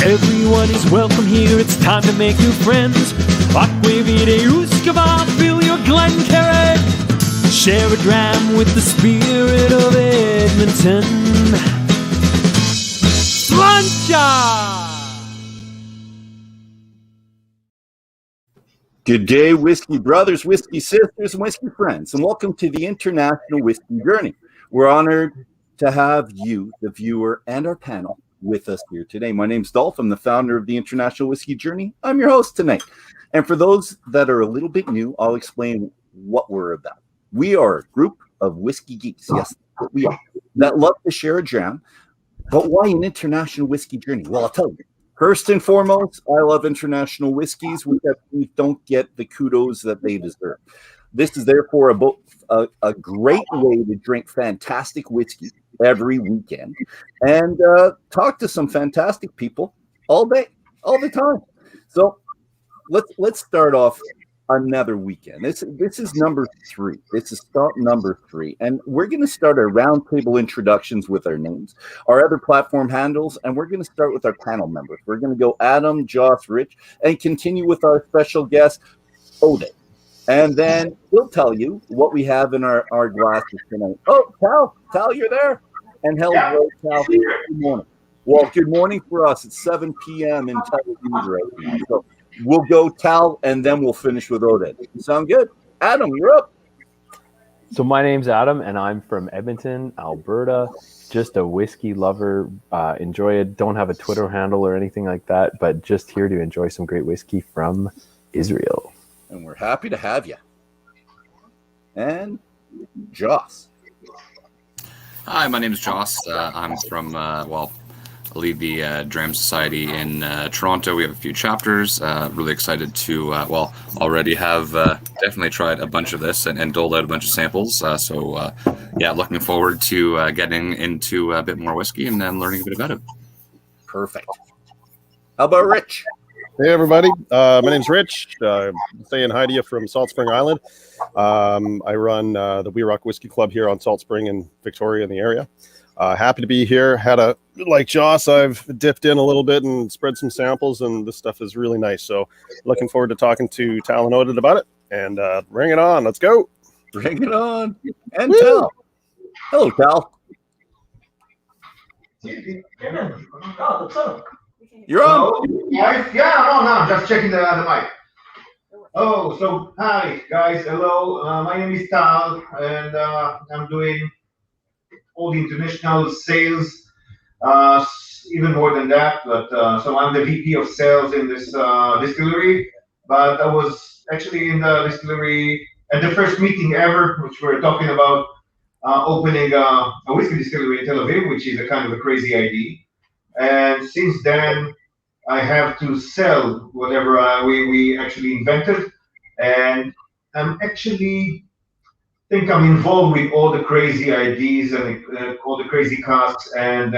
Everyone is welcome here, it's time to make new friends. Aquavide Uskava, fill your Glencairn. Share a dram with the spirit of Edmonton. Slancha! Good day, whiskey brothers, whiskey sisters, and whiskey friends, and welcome to the International Whiskey Journey. We're honored to have you, the viewer, and our panel with us here today. My name's Dolph. I'm the founder of the International Whiskey Journey. I'm your host tonight. And for those that are a little bit new, I'll explain what we're about. We are a group of whiskey geeks, yes, we are, that love to share a dram. But why an International Whiskey Journey? Well, I'll tell you. First and foremost, I love international whiskeys. We don't get the kudos that they deserve. This is therefore a great way to drink fantastic whiskey every weekend and talk to some fantastic people all day, all the time. So let's start off another weekend. This is number 3. This is stop number 3, and we're going to start our roundtable introductions with our names, our other platform handles, and we're going to start with our panel members. We're going to go Adam, Joss, Rich, and continue with our special guest, Odin. And then we'll tell you what we have in our glasses tonight. Oh, Tal, you're there? And hello, Tal. Good morning. Well, good morning for us. It's 7 p.m. in Tel Aviv right now. So we'll go Tal, and then we'll finish with Odin. Sound good? Adam, you're up. So my name's Adam, and I'm from Edmonton, Alberta. Just a whiskey lover. Enjoy it. Don't have a Twitter handle or anything like that, but just here to enjoy some great whiskey from Israel. And we're happy to have you. And Joss. Hi, my name is Joss. I'm from, I lead the Dram Society in Toronto. We have a few chapters. Really excited to, already have definitely tried a bunch of this and doled out a bunch of samples. Looking forward to getting into a bit more whiskey and then learning a bit about it. Perfect. How about Rich? Hey, everybody. My name's Rich. Saying hi to you from Salt Spring Island. I run the We Rock Whiskey Club here on Salt Spring in Victoria in the area. Happy to be here. Like Joss, I've dipped in a little bit and spread some samples, and this stuff is really nice. So looking forward to talking to Tal and Odin about it. And bring it on. Let's go. Bring it on. And Tal. Hello, Tal. You're on. No, just checking the mic. Oh, so hi guys, hello. My name is Tal, and I'm doing all the international sales, even more than that. But so I'm the VP of sales in this distillery. But I was actually in the distillery at the first meeting ever, which we're talking about opening a whiskey distillery in Tel Aviv, which is a kind of a crazy idea. And since then, I have to sell whatever we actually invented, and I'm actually think I'm involved with all the crazy ideas and all the crazy casks and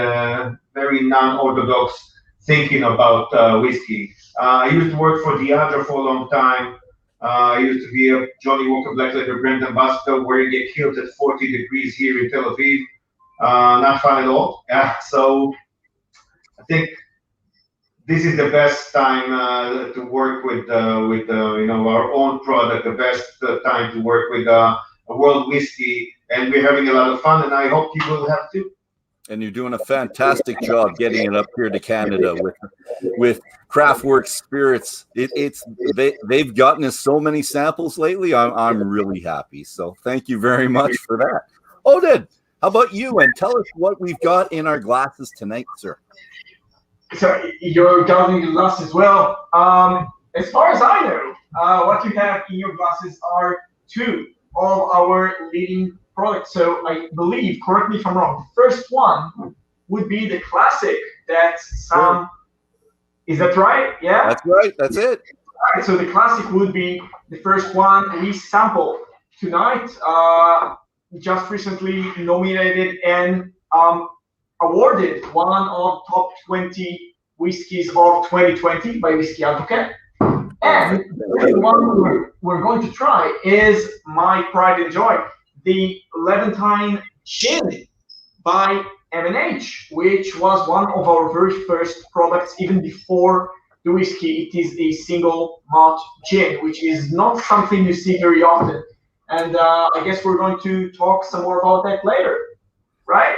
very non-orthodox thinking about whiskey. I used to work for Diageo for a long time. I used to be a Johnny Walker Black Label brand ambassador, where you get killed at 40 degrees here in Tel Aviv. Not fun at all. So I think this is the best time to work with our own product. The best time to work with a world whiskey, and we're having a lot of fun. And I hope you will have too. And you're doing a fantastic job getting it up here to Canada with Craftworks Spirits. They've gotten us so many samples lately. I'm really happy. So thank you very much for that. Odin, how about you? And tell us what we've got in our glasses tonight, sir. So you're gathering your glass as well. As far as I know, what you have in your glasses are 2 of our leading products. So I believe, correct me if I'm wrong, the first one would be the classic. That's is that right? Yeah? That's right. That's it. All right, so the classic would be the first one we sample tonight. Just recently nominated and awarded one of top 20 whiskeys of 2020 by Whiskey Advocate. And the one we're going to try is my pride and joy, the Levantine Gin by M&H, which was one of our very first products even before the whiskey. It is a single malt gin, which is not something you see very often. And I guess we're going to talk some more about that later, right?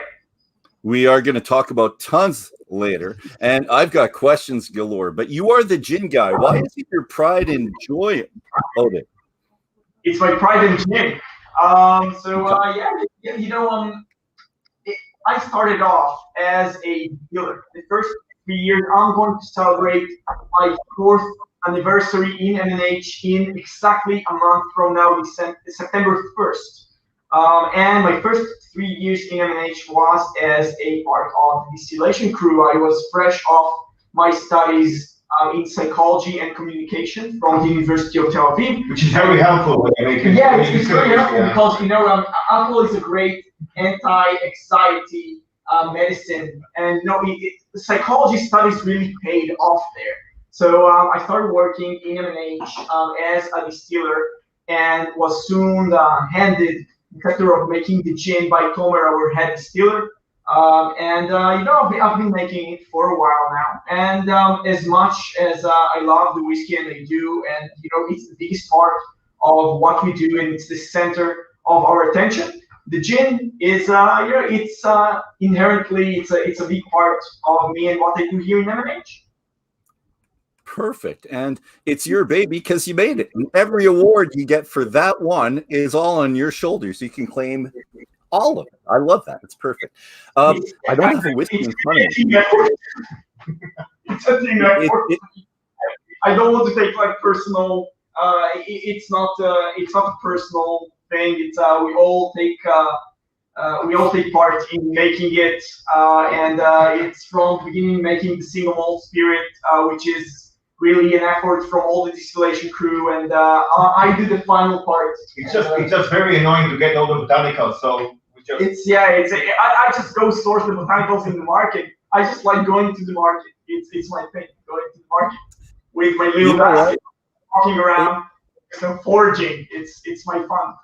We are going to talk about tons later, and I've got questions galore. But you are the gin guy. Why is it your pride and joy about it? It's my pride and gin. I started off as a dealer. The first 3 years, I'm going to celebrate my 4th anniversary in M&H in exactly a month from now, September 1st. And my first 3 years in M&H was as a part of the distillation crew. I was fresh off my studies in psychology and communication from the University of Tel Aviv. Which is very helpful when you make it. Yeah, it's very helpful because, alcohol is a great anti-anxiety medicine. And, the psychology studies really paid off there. So I started working in M&H as a distiller and was soon handed the factor of making the gin by Tomer, our head distiller. I've been making it for a while now. And as much as I love the whiskey and I do, and it's the biggest part of what we do, and it's the center of our attention. The gin is, it's inherently it's a big part of me and what I do here in M&H. Perfect. And it's your baby because you made it. And every award you get for that one is all on your shoulders. You can claim all of it. I love that. It's perfect. I don't have a whiskey in front of me. It's a team effort. I don't want to take personal. It's not a personal thing. It's we all take part in making it, and it's from the beginning making the single malt spirit, which is really an effort from all the distillation crew, and I do the final part. It's just very annoying to get all the botanicals. So I just go source the botanicals in the market. I just like going to the market. It's my thing, going to the market with my little basket, walking around, foraging. It's my fun.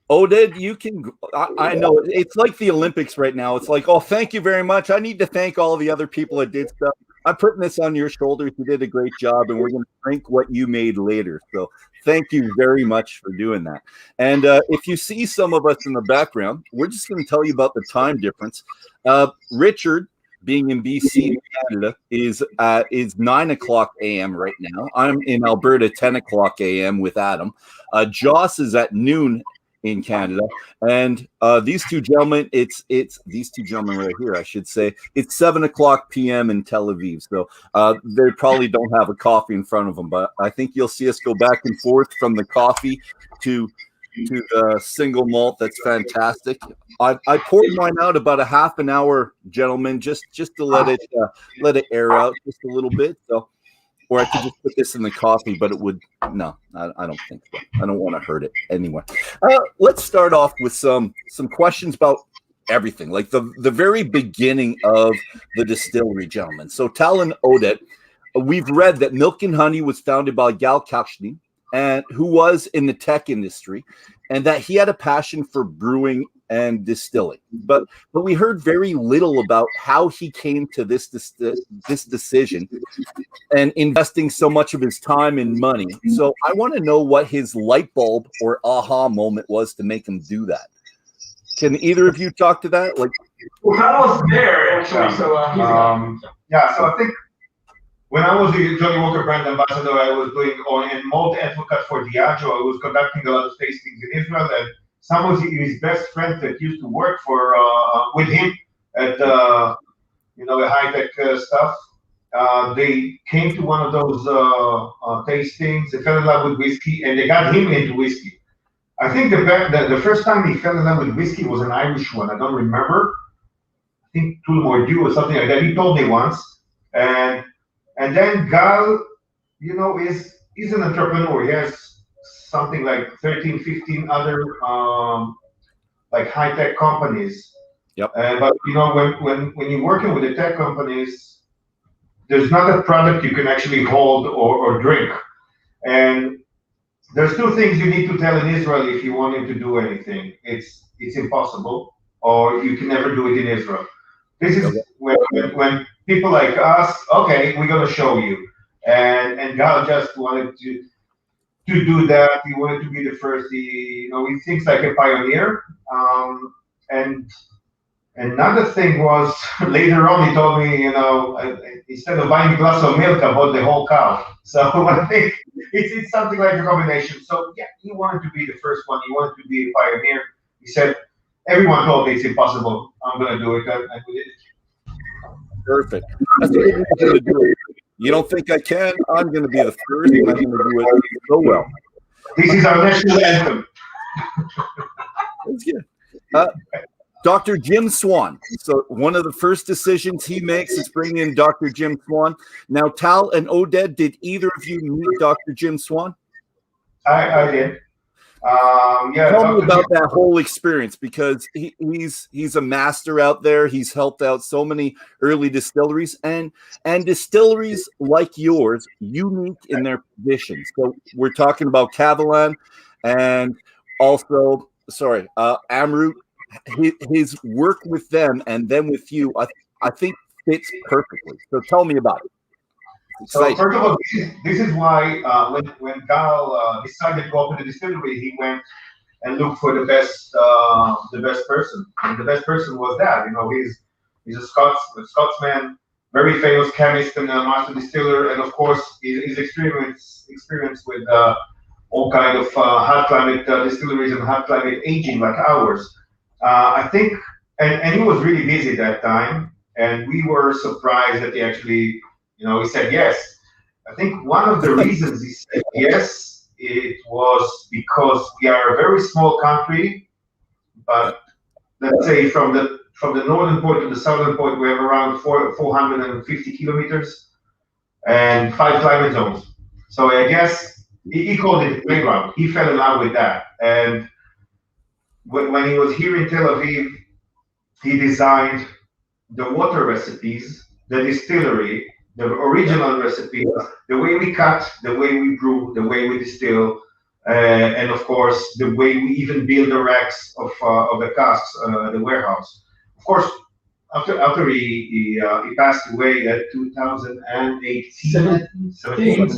Oded, you can. I know it's like the Olympics right now. It's like, oh, thank you very much. I need to thank all the other people that did stuff. I'm putting this on your shoulders. You did a great job, and we're going to drink what you made later. So thank you very much for doing that. And if you see some of us in the background, we're just going to tell you about the time difference. Richard, being in BC, Canada, is 9 o'clock a.m. right now. I'm in Alberta, 10 o'clock a.m. with Adam. Joss is at noon in Canada, and these two gentlemen, it's these two gentlemen right here, I should say. It's 7 o'clock p.m. in Tel Aviv, so they probably don't have a coffee in front of them, but I think you'll see us go back and forth from the coffee to the single malt. That's fantastic. I poured mine out about a half an hour, gentlemen, just to let it air out just a little bit. So, or I could just put this in the coffee, but it would no. I don't think so. I don't want to hurt it anyway. Let's start off with some questions about everything, like the very beginning of the distillery, gentlemen. So, Tal and Oded, we've read that Milk and Honey was founded by Gal Kachny, and who was in the tech industry, and that he had a passion for brewing and distilling. But we heard very little about how he came to this decision and investing so much of his time and money. So I want to know what his light bulb or aha moment was to make him do that. Can either of you talk to that? Well, I was there actually, so so I think when I was the Johnny Walker brand ambassador, I was doing and malt advocate for Diageo. I was conducting a lot of tastings in Israel, and some of his best friends that used to work for with him at the high-tech stuff, they came to one of those tastings. They fell in love with whiskey, and they got him into whiskey. I think the first time he fell in love with whiskey was an Irish one. I don't remember. I think Tullamore Dew or something like that. He told me once, and then Gal, he's an entrepreneur. He has something like 13, 15 other like high-tech companies. Yep. But when you're working with the tech companies, there's not a product you can actually hold or drink. And there's two things you need to tell in Israel if you want him to do anything. It's impossible, or you can never do it in Israel. This is when people like us, okay, we're gonna show you, and Gal just wanted to do that. He wanted to be the first. He thinks like a pioneer. And another thing was later on he told me, instead of buying a glass of milk, I bought the whole cow. So I think it's something like a combination. So yeah, he wanted to be the first one. He wanted to be a pioneer. He said, everyone told me it's impossible. I'm gonna do it, and we did it. Perfect. That's what I'm going to do. You don't think I can? I'm going to be the first, and I'm going to do it so well. This is our national anthem. That's good. Dr. Jim Swan. So one of the first decisions he makes is bring in Dr. Jim Swan. Now, Tal and Oded, did either of you meet Dr. Jim Swan? I did. Tell me about that whole experience, because he's a master out there. He's helped out so many early distilleries and distilleries like yours, unique in their position. So we're talking about Kavalan and also, Amrut. His work with them and then with you, I think fits perfectly. So tell me about it. So first of all, this is why when Gal decided to open the distillery, he went and looked for the best person, and the best person was that. He's a Scotsman, very famous chemist and a master distiller, and of course his experience with all kind of hot climate distilleries and hot climate aging like ours. I think, and he was really busy that time, and we were surprised that he actually. He said yes. I think one of the reasons he said yes, it was because we are a very small country, but let's say from the northern point to the southern point, we have around 450 kilometers and 5 climate zones. So I guess he called it a playground. He fell in love with that. And when he was here in Tel Aviv, he designed the water recipes, the distillery, the original recipe, the way we cut, the way we brew, the way we distill, and of course the way we even build the racks of the casks, the warehouse. Of course, after he passed away at 2018, 17.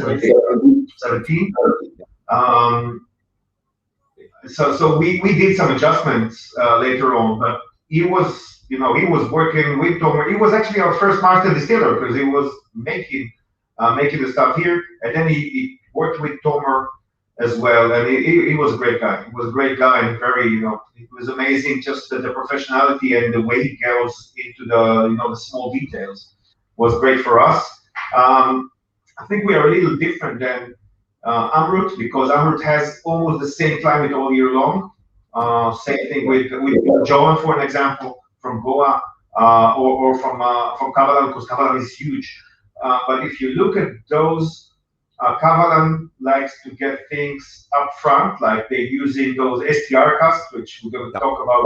So we did some adjustments later on, but he was working with Tomer. He was actually our first master distiller because he was making the stuff here, and then he worked with Tomer as well. And he was a great guy. He was a great guy, and very, it was amazing just the professionality and the way he goes into the small details was great for us. I think we are a little different than Amrut, because Amrut has almost the same climate all year long. Same thing with John, for an example, from Goa, or from Kavalan, because Kavalan is huge. But if you look at those, Kavalan likes to get things up front, like they're using those STR casks, which we're going to talk about,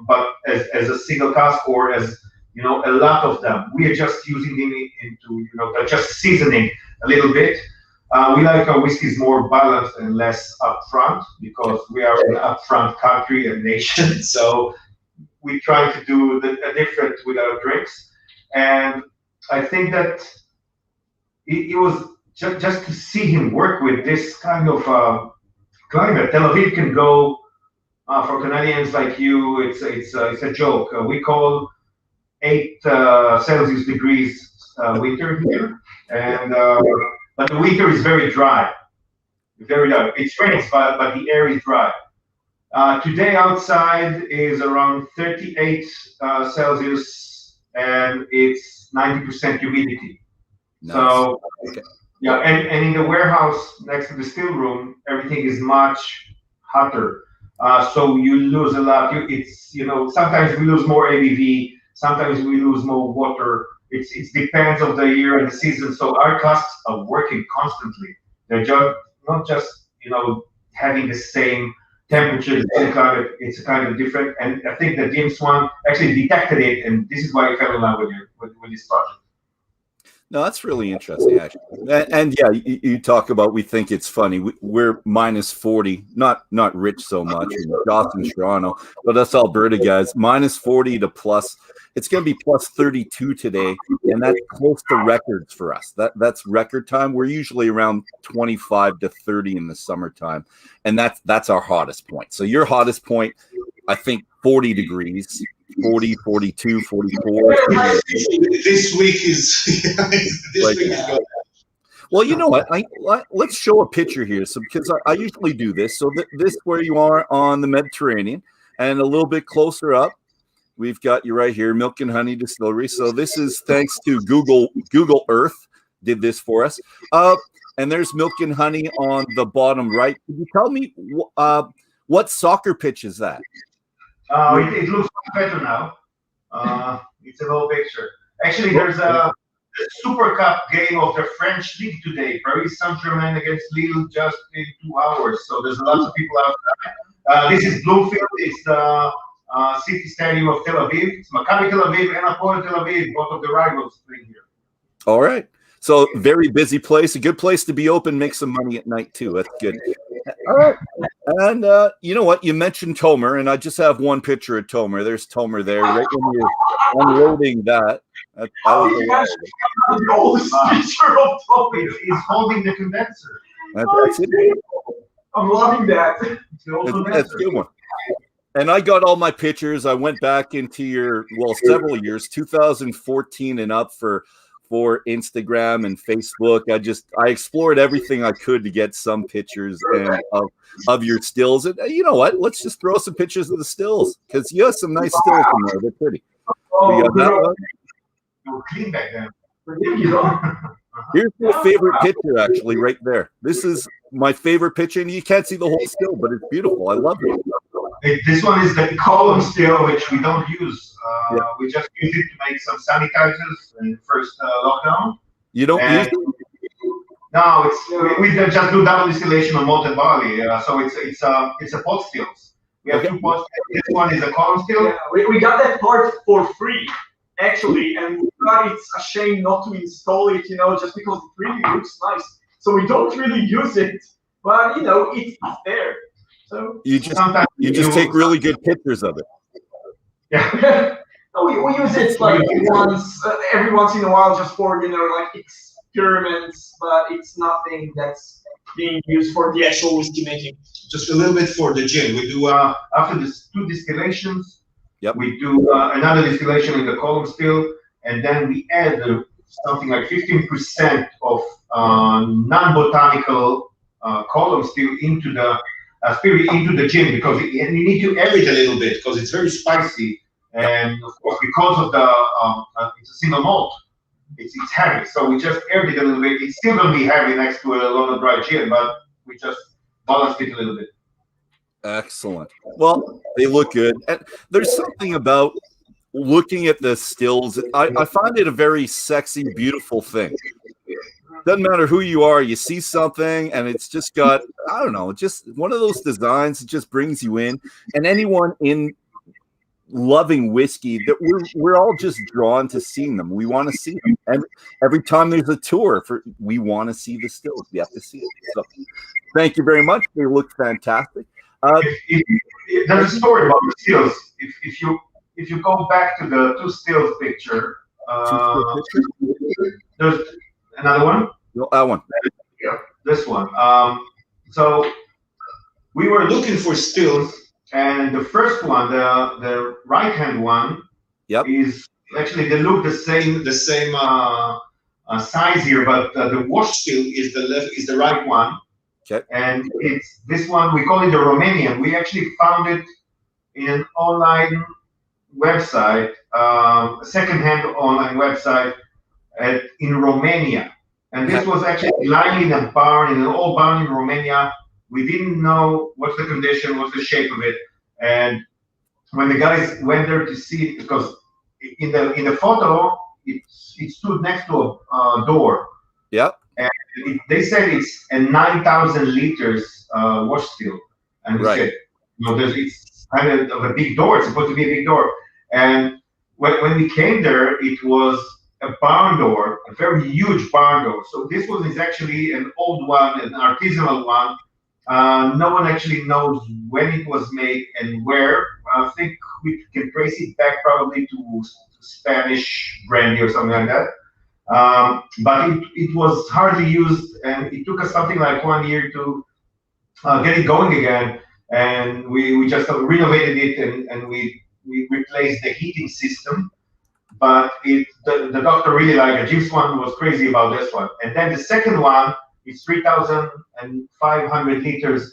but as a single cask, or as a lot of them. We are just using them into just seasoning a little bit. We like our whiskeys more balanced and less upfront, because we are an upfront country and nation. So we try to do a different with our drinks. And I think that it was just to see him work with this kind of climate. Tel Aviv can go, for Canadians like you, it's a joke. We call 8 Celsius degrees winter here, and but the winter is very dry. Very dry. It rains, but the air is dry. Today outside is around 38 Celsius, and it's 90% humidity. Nice. So, yeah, and in the warehouse next to the still room, everything is much hotter. So you lose a lot. Sometimes we lose more ABV, sometimes we lose more water. It depends of the year and the season. So our casks are working constantly. They're not just having the same temperature, the same climate. It's kind of different. And I think that Jim Swan actually detected it, and this is why he fell in love with this project. No, that's really interesting, actually. And yeah, you talk about, we think it's funny. We're minus 40, not Rich so much, Joss in Toronto, but us Alberta guys, minus 40 to plus It's going to be plus 32 today, and that's close to records for us. That's record time. We're usually around 25 to 30 in the summertime, and that's our hottest point. So your hottest point, I think 40 degrees, 40, 42, 44. This week is this week is good. Well, you know what? Let's show a picture here. So because I usually do this. So this where you are on the Mediterranean, and a little bit closer up, we've got you right here, Milk and Honey Distillery. So this is thanks to Google Earth did this for us. And there's Milk and Honey on the bottom right. Can you tell me what soccer pitch is that? It looks better now. It's an old picture. Actually, there's a Super Cup game of the French League today. Paris Saint-Germain against Lille just in 2 hours. So there's lots of people outside. This is Bloomfield. It's the City Stadium of Tel Aviv. It's Maccabi Tel Aviv and Hapoel Tel Aviv, both of the rivals playing here. All right. So very busy place, a good place to be open, make some money at night too. That's good. All right. And you know what? You mentioned Tomer, and I just have one picture of Tomer. There's Tomer there, right when you're unloading that. The oldest picture of Tomer. He's holding the condenser. That's it. I'm loving that. That's a good one. And I got all my pictures. I went back into your, several years, 2014 and up for Instagram and Facebook. I explored everything I could to get some pictures of your stills. And you know what? Let's just throw some pictures of the stills, because you have some nice stills in there. They're pretty. We got that one. Clean back then. Here's my favorite picture, actually, right there. This is my favorite picture, and you can't see the whole still, but it's beautiful. I love it. This one is the column still, which we don't use. We just use it to make some sanitizers in the first lockdown. You don't use it? No, we just do double distillation on malted barley. So it's a pot stills. We have two pots. This one is a column still. Yeah, we got that part for free, actually, and we thought it's a shame not to install it, just because it really looks nice. So we don't really use it, but it's there. So you just take really good pictures of it. Yeah. No, we use it like every once in a while, just for like experiments, but it's nothing that's being used for the actual whiskey making. Just a little bit for the gin. We do after this 2 distillations. Yep. We do another distillation in the column still, and then we add something like 15% of non-botanical column still into the spirit, into the gin, because you need to add it a little bit because it's very spicy, and of course because of the it's a single malt, it's heavy. So we just aired it a little bit. It's still gonna be heavy next to a lot of dry gin, but we just balanced it a little bit. Excellent. Well, they look good. And there's something about looking at the stills. I find it a very sexy, beautiful thing. Doesn't matter who you are, you see something and it's just got, I don't know, just one of those designs that just brings you in. And anyone in loving whiskey, that we're all just drawn to seeing them. We want to see them. And every time there's a tour, we want to see the stills. We have to see it. So thank you very much. They look fantastic. There's a story about the stills. If you go back to the 2 stills picture, there's another one. No, that one. Yeah, this one. So we were looking for stills, and the first one, the right hand one, is actually they look the same size here, but the wash still is the right one. Okay. And it's this one, we call it the Romanian. We actually found it in an online website, a second-hand online website in Romania. And this was actually lying in a barn, in an old barn in Romania. We didn't know what's the condition, what's the shape of it. And when the guys went there to see it, because in the photo, it stood next to a door. Yep. And they said it's a 9,000 liters wash still, and we said, it's kind of a big door. It's supposed to be a big door. And when we came there, it was a barn door, a very huge barn door. So this one is actually an old one, an artisanal one. No one actually knows when it was made and where. I think we can trace it back probably to Spanish brandy or something like that. But it was hardly used, and it took us something like 1 year to get it going again. And we just renovated it, and we replaced the heating system. But the doctor really liked it. Jim Swan was crazy about this one. And then the second one is 3,500 liters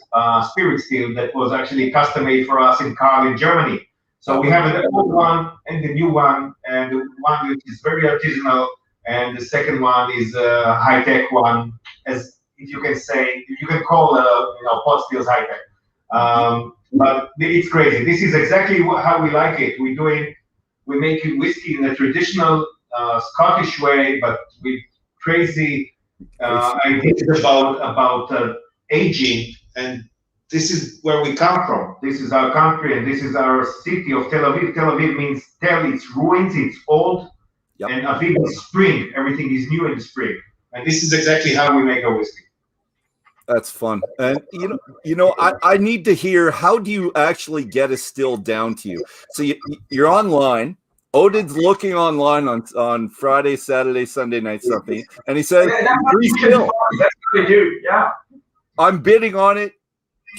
spirit still that was actually custom made for us in Karl in Germany. So we have an old one and the new one, and the one which is very artisanal, and the second one is a high-tech one, as if you can say, you can call pot stills high-tech. But it's crazy. This is exactly how we like it. We make whiskey in a traditional Scottish way, but with crazy ideas about aging. And this is where we come from. This is our country, and this is our city of Tel Aviv. Tel Aviv means Tel, it's ruins, it's old, and Aviv is spring. Everything is new in the spring. And this is exactly how we make our whiskey. That's fun. And I need to hear, how do you actually get a still down to you? So you're online. Odin's looking online on Friday, Saturday, Sunday night, something, and he says, free still. That's what they do, yeah. I'm bidding on it,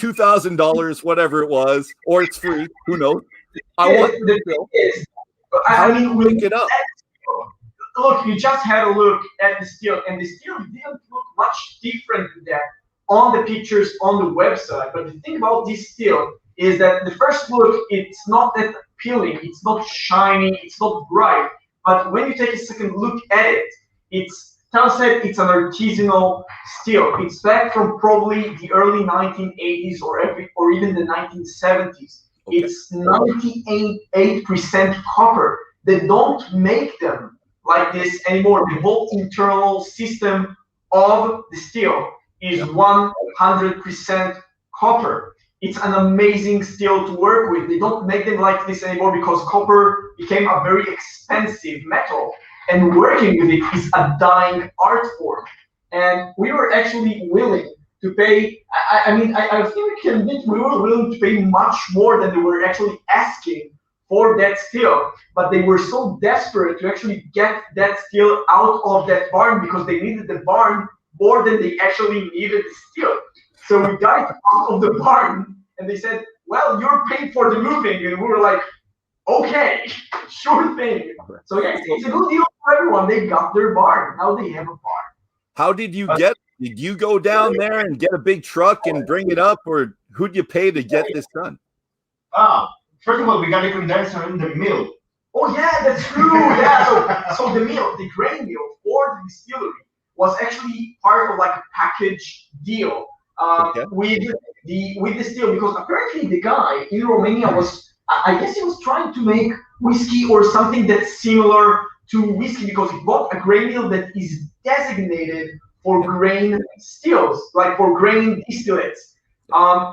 $2,000, whatever it was, or it's free. Who knows? I want the still. How do you link it up? Look, you just had a look at the still, and the still didn't look much different than that on the pictures on the website. But the thing about this still is that the first look, it's not that appealing, it's not shiny, it's not bright. But when you take a second look at it, it tells that it's an artisanal still. It's back from probably the early 1980s or even the 1970s. Okay. It's 98% copper. They don't make them like this anymore. The whole internal system of the still is 100% copper. It's an amazing still to work with. They don't make them like this anymore because copper became a very expensive metal, and working with it is a dying art form. And we were actually willing to pay, I think we can admit we were willing to pay much more than they were actually asking for that still. But they were so desperate to actually get that still out of that barn because they needed the barn more than they actually needed the still. So we got it out of the barn, and they said, well, you're paid for the moving. And we were like, okay, sure thing. So yeah, it's a good deal for everyone. They got their barn. Now they have a barn. How did you did you go down there and get a big truck and bring it up, or who'd you pay to get this done? First of all, we got a condenser in the mill. Oh yeah, that's true. Yeah, so the mill, the grain mill for the distillery was actually part of like a package deal with the still, because apparently the guy in Romania was, I guess he was trying to make whiskey or something that's similar to whiskey, because he bought a grain mill that is designated for grain stills, like for grain distillates.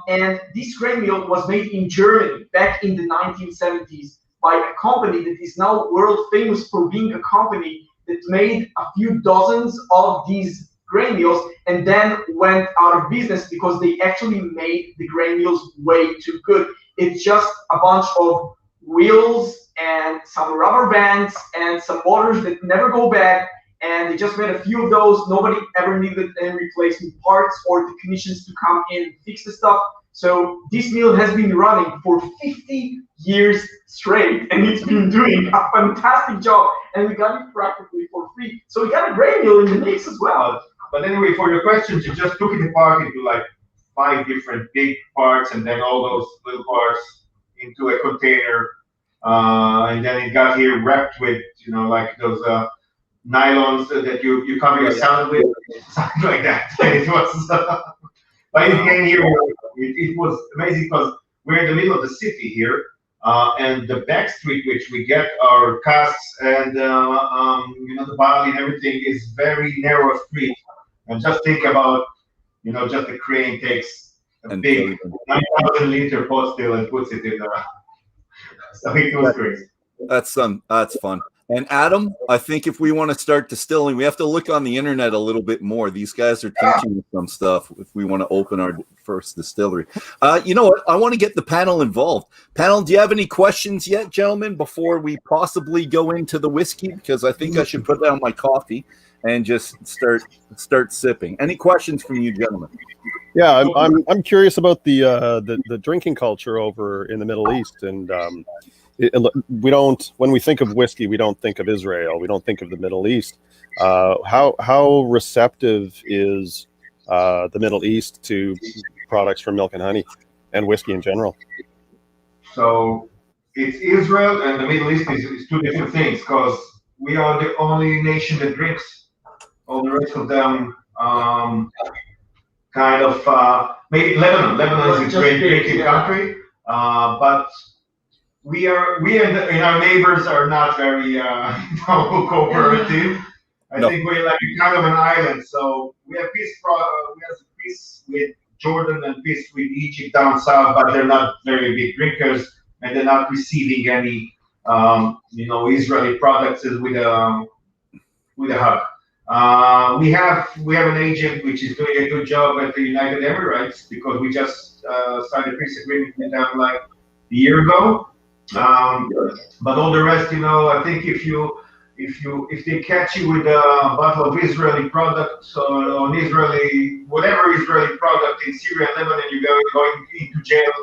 And this grain mill was made in Germany back in the 1970s by a company that is now world famous for being a company that made a few dozens of these grain mills and then went out of business because they actually made the grain mills way too good. It's just a bunch of wheels and some rubber bands and some motors that never go bad, and they just made a few of those. Nobody ever needed any replacement parts or technicians to come in and fix the stuff. So this mill has been running for 50 years straight, and it's been doing a fantastic job, and we got it practically for free. So we got a grain mill in the mix as well. But anyway, for your questions, you just took it apart into like 5 different big parts, and then all those little parts into a container, and then it got here wrapped with, like those nylons that you cover your salad with, something like that. It was, but it came here. It was amazing because we're in the middle of the city here, and the back street which we get our casks and the barley and everything is very narrow street. And just think about, just the crane takes a big 9,000 liter pot still and puts it in there. So it was crazy. That's fun. And Adam, I think if we want to start distilling, we have to look on the internet a little bit more. These guys are teaching us some stuff if we want to open our first distillery. You know what? I want to get the panel involved. Panel, do you have any questions yet, gentlemen, before we possibly go into the whiskey? Because I think I should put down my coffee and just start sipping. Any questions from you, gentlemen? Yeah, I'm curious about the drinking culture over in the Middle East, and we don't, when we think of whiskey, we don't think of Israel, we don't think of the Middle East. How receptive is the Middle East to products from milk and honey and whiskey in general? So it's Israel and the Middle East is two different things, because we are the only nation that drinks. All the rest of them kind of maybe Lebanon is a great drinking country, but we and our neighbors are not very cooperative. I think we're like kind of an island. So we have peace with Jordan and peace with Egypt down south, but they're not very big drinkers, and they're not receiving any Israeli products with a hug. We have an agent which is doing a good job at the United Emirates, because we just signed a peace agreement with them like a year ago. But all the rest, I think if they catch you with a bottle of Israeli products on whatever Israeli product in Syria and Lebanon, you're going into jail.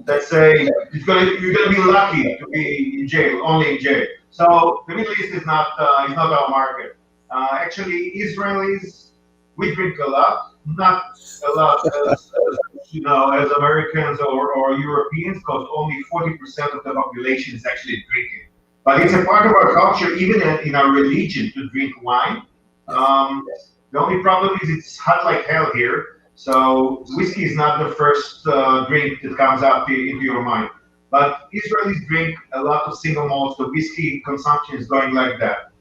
Let's say you're gonna be lucky to be in jail, only in jail. So the Middle East is not our market. Actually, Israelis, we drink a lot, not a lot as Americans or Europeans, because only 40% of the population is actually drinking. But it's a part of our culture, even in our religion, to drink wine. The only problem is it's hot like hell here. So whiskey is not the first drink that comes up into your mind. But Israelis drink a lot of single malts. The whiskey consumption is going like that.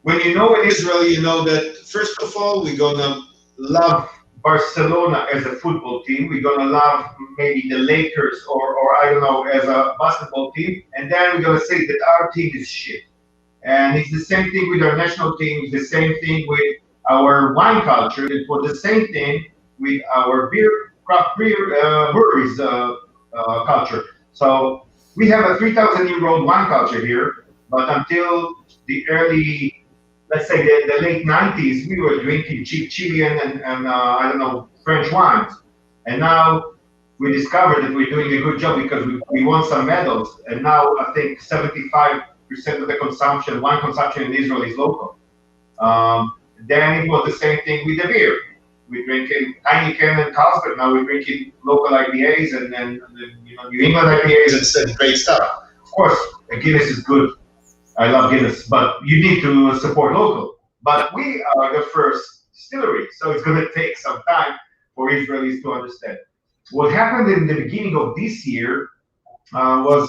When you know Israel, you know that first of all, we're gonna love Barcelona as a football team. We're gonna love maybe the Lakers or I don't know, as a basketball team. And then we're gonna say that our team is shit. And it's the same thing with our national team. It's the same thing with our wine culture. It was the same thing with our craft beer breweries culture. So we have a 3,000-year-old wine culture here, but until the early, let's say the late 90s, we were drinking cheap Chilean and I don't know, French wines. And now we discovered that we're doing a good job because we won some medals. And now I think 75% of the wine consumption in Israel is local. Then it was the same thing with the beer. We're drinking Heineken and Carlsberg. Now we're drinking local IPAs and New England IPAs and great stuff. Of course, Guinness is good. I love Guinness, but you need to support local. But we are the first distillery, so it's going to take some time for Israelis to understand. What happened in the beginning of this year was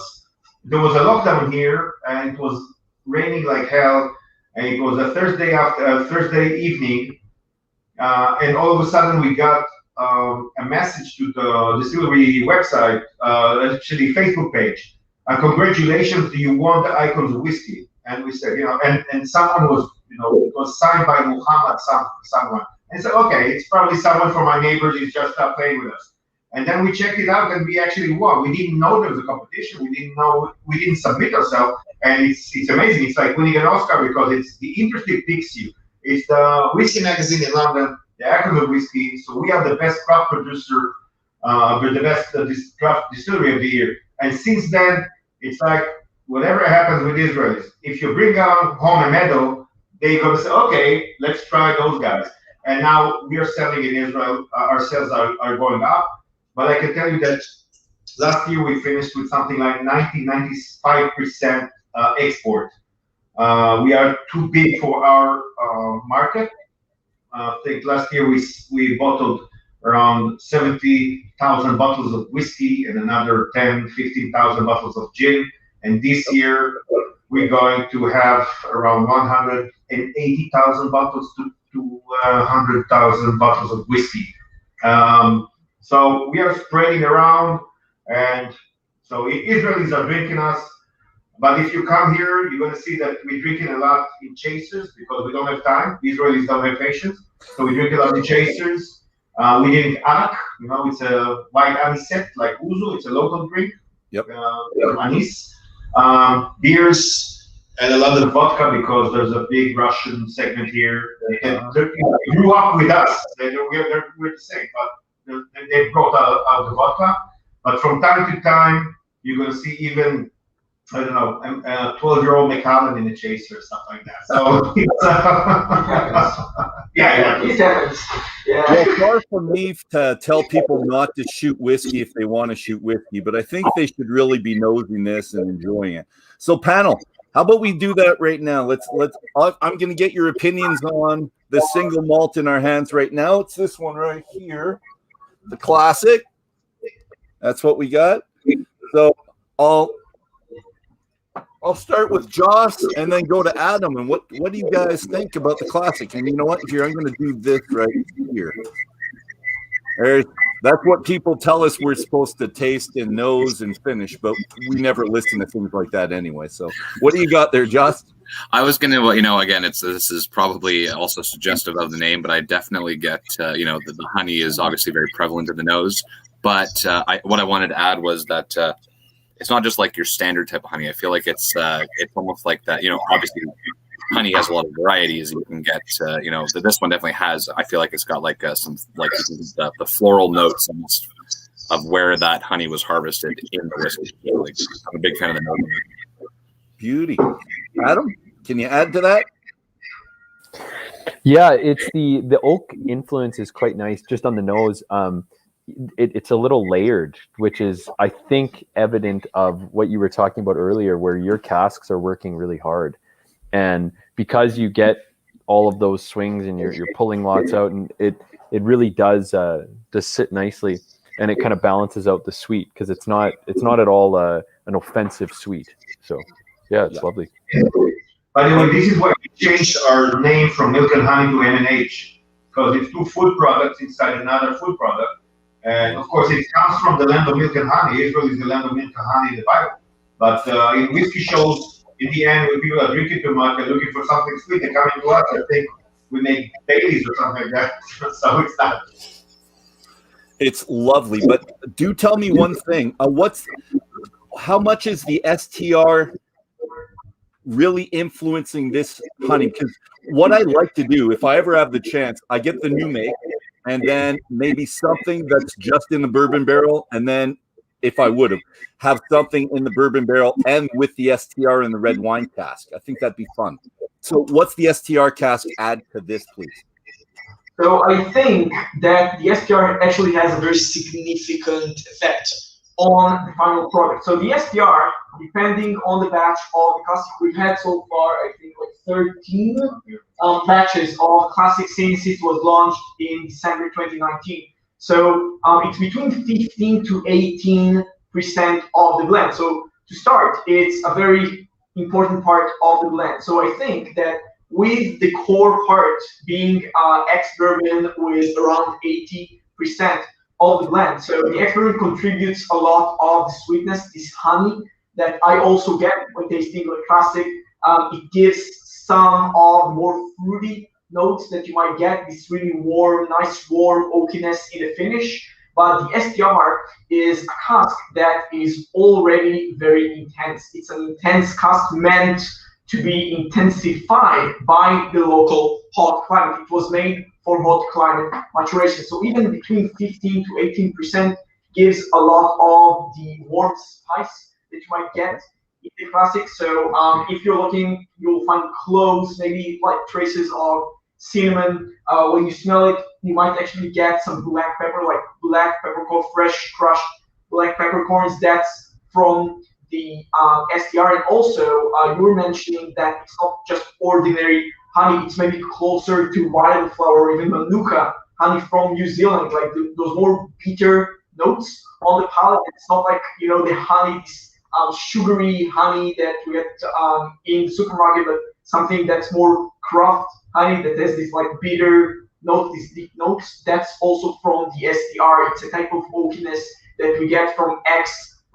there was a lockdown here, and it was raining like hell, and it was a Thursday evening. And all of a sudden, we got a message to the distillery website, actually Facebook page. Congratulations, you won the Icons of Whiskey. And we said, and someone was, it was signed by Muhammad, someone. And said, okay, it's probably someone from my neighbors. He's just playing with us. And then we checked it out, and we actually won. We didn't know there was a competition. We didn't submit ourselves, and it's amazing. It's like winning an Oscar because it's the industry picks you. It's the whiskey magazine in London, the Icons of Whiskey. So we are the best craft producer, the best craft distillery of the year. And since then, it's like whatever happens with Israelis, if you bring home a medal, they're going to say, okay, let's try those guys. And now we are selling in Israel. Our sales are going up. But I can tell you that last year we finished with something like 95% export. We are too big for our market. I think last year we bottled around 70,000 bottles of whiskey and another 15,000 bottles of gin. And this year we're going to have around 180,000 bottles to 100,000 bottles of whiskey. So we are spreading around, and so Israelis are drinking us. But if you come here, you're going to see that we're drinking a lot in chasers because we don't have time. The Israelis don't have patience. So we drink a lot in chasers. We drink anak, it's a white anisette like uzu. It's a local drink. Yep. Anis. Beers and a lot of vodka because there's a big Russian segment here. They grew up with us. We're the same, but they brought out the vodka. But from time to time, you're going to see even, I don't know, a 12-year-old Macallan in a chaser or something like that. So It happens. Yeah. Well, far from me to tell people not to shoot whiskey if they want to shoot whiskey, but I think they should really be nosing this and enjoying it. So, panel, how about we do that right now? I'm going to get your opinions on the single malt in our hands right now. It's this one right here, the classic. That's what we got. So I'll start with Joss and then go to Adam. And what do you guys think about the classic? And you know what? Here, I'm going to do this right here. That's what people tell us we're supposed to taste and nose and finish, but we never listen to things like that anyway. So what do you got there, Joss? I was going to, again, this is probably also suggestive of the name, but I definitely get, the honey is obviously very prevalent in the nose. But what I wanted to add was that it's not just like your standard type of honey. I feel like it's almost like that. Obviously, honey has a lot of varieties. You can get, this one definitely has. I feel like it's got like some like the floral notes almost of where that honey was harvested in the whiskey. Like, I'm a big fan of the note. Beauty, Adam. Can you add to that? Yeah, it's the oak influence is quite nice just on the nose. It's a little layered, which is, I think, evident of what you were talking about earlier, where your casks are working really hard. And because you get all of those swings and you're pulling lots out, and it really does sit nicely, and it kind of balances out the sweet because it's not at all an offensive sweet. So yeah, it's lovely. By the way, this is why we changed our name from Milk and Honey to M&H, because it's two food products inside another food product. And of course, it comes from the land of milk and honey. Israel is the land of milk and honey in the Bible. But in whiskey shows, in the end, when people are drinking too much and looking for something sweet, they come into us and think we make Baileys or something like that. So it's not. It's lovely, but do tell me one thing. How much is the STR really influencing this honey? Because what I like to do, if I ever have the chance, I get the new make, and then maybe something that's just in the bourbon barrel, and then if I would have something in the bourbon barrel and with the STR in the red wine cask. I think that'd be fun. So what's the STR cask add to this, please? So I think that the STR actually has a very significant effect on the final product. So the STR, depending on the batch of the classic, we've had so far, I think, like 13 batches of classic since it was launched in December 2019. So it's between 15 to 18% of the blend. So to start, it's a very important part of the blend. So I think that with the core part being ex-bourbon with around 80% of the blend. So the ex-bourbon contributes a lot of the sweetness, this honey that I also get when tasting a classic. It gives some of more fruity notes that you might get, this really warm, nice warm oakiness in the finish. But the STR is a cask that is already very intense. It's an intense cask meant to be intensified by the local hot climate. It was made for hot climate maturation. So even between 15 to 18% gives a lot of the warm spice that you might get in the classic. So if you're looking, you'll find cloves, maybe like traces of cinnamon. When you smell it, you might actually get some black pepper, like black peppercorn, fresh crushed black peppercorns. That's from the STR. And also, you were mentioning that it's not just ordinary honey, it's maybe closer to wildflower or even manuka honey from New Zealand, like those more bitter notes on the palate. It's not like, the honey, this sugary honey that you get in the supermarket, but something that's more craft honey that has this like bitter note, these deep notes. That's also from the STR. It's a type of oakiness that we get from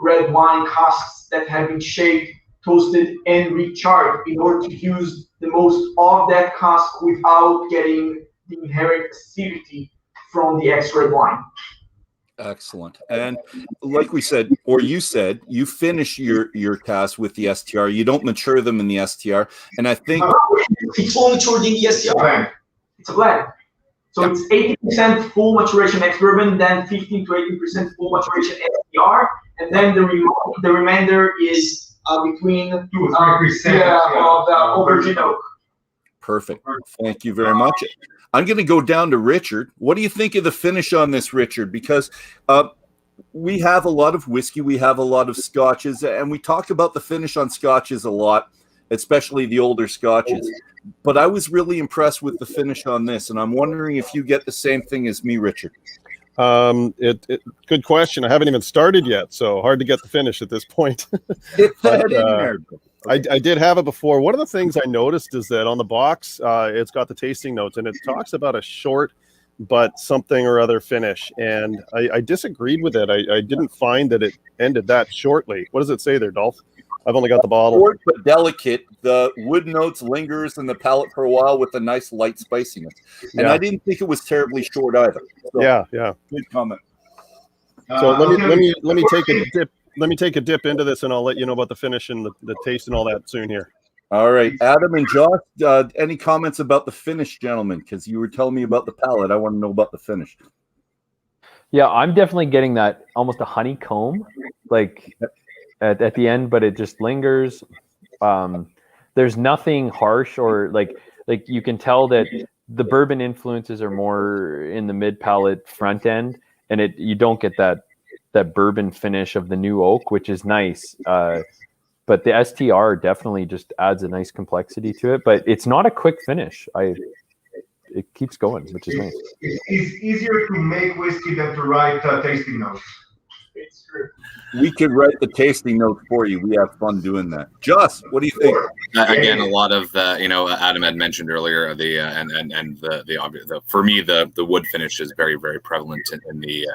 red wine casks that have been shaved toasted and recharred in order to use the most of that cask without getting the inherent acidity from the extra red wine. Excellent. And like we said, or you said, you finish your cask with the STR. You don't mature them in the STR. And I think It's all matured in the STR. It's a blend. So it's 80% full maturation ex-bourbon, then 15 to 18% full maturation STR, and then the remainder is between 2 or 3% of the virgin oak. Perfect. Thank you very much. I'm going to go down to Richard. What do you think of the finish on this, Richard? Because we have a lot of whiskey, we have a lot of scotches, and we talk about the finish on scotches a lot, especially the older scotches. But I was really impressed with the finish on this, and I'm wondering if you get the same thing as me, Richard. Good question. I haven't even started yet, so hard to get the finish at this point. I did have it before. One of the things I noticed is that on the box, it's got the tasting notes, and it talks about a short but something or other finish. And I disagreed with it. I didn't find that it ended that shortly. What does it say there, Dolph? I've only got the bottle. Short but delicate. The wood notes lingers in the palate for a while with a nice light spiciness. And I didn't think it was terribly short either. So, yeah. Good comment. So let me take a dip. Let me take a dip into this, and I'll let you know about the finish and the taste and all that soon here. All right, Adam and Josh, any comments about the finish, gentlemen? Because you were telling me about the palate. I want to know about the finish. Yeah, I'm definitely getting that almost a honeycomb, like at the end, but it just lingers. There's nothing harsh or like you can tell that the bourbon influences are more in the mid palate front end, and you don't get that bourbon finish of the new oak, which is nice. But the STR definitely just adds a nice complexity to it, but it's not a quick finish. It keeps going, which is nice. It's easier to make whiskey than to write tasting notes. It's true. We could write the tasting notes for you. We have fun doing that. Joss, what do you think? Again, a lot of Adam had mentioned earlier for me the wood finish is very, very prevalent in the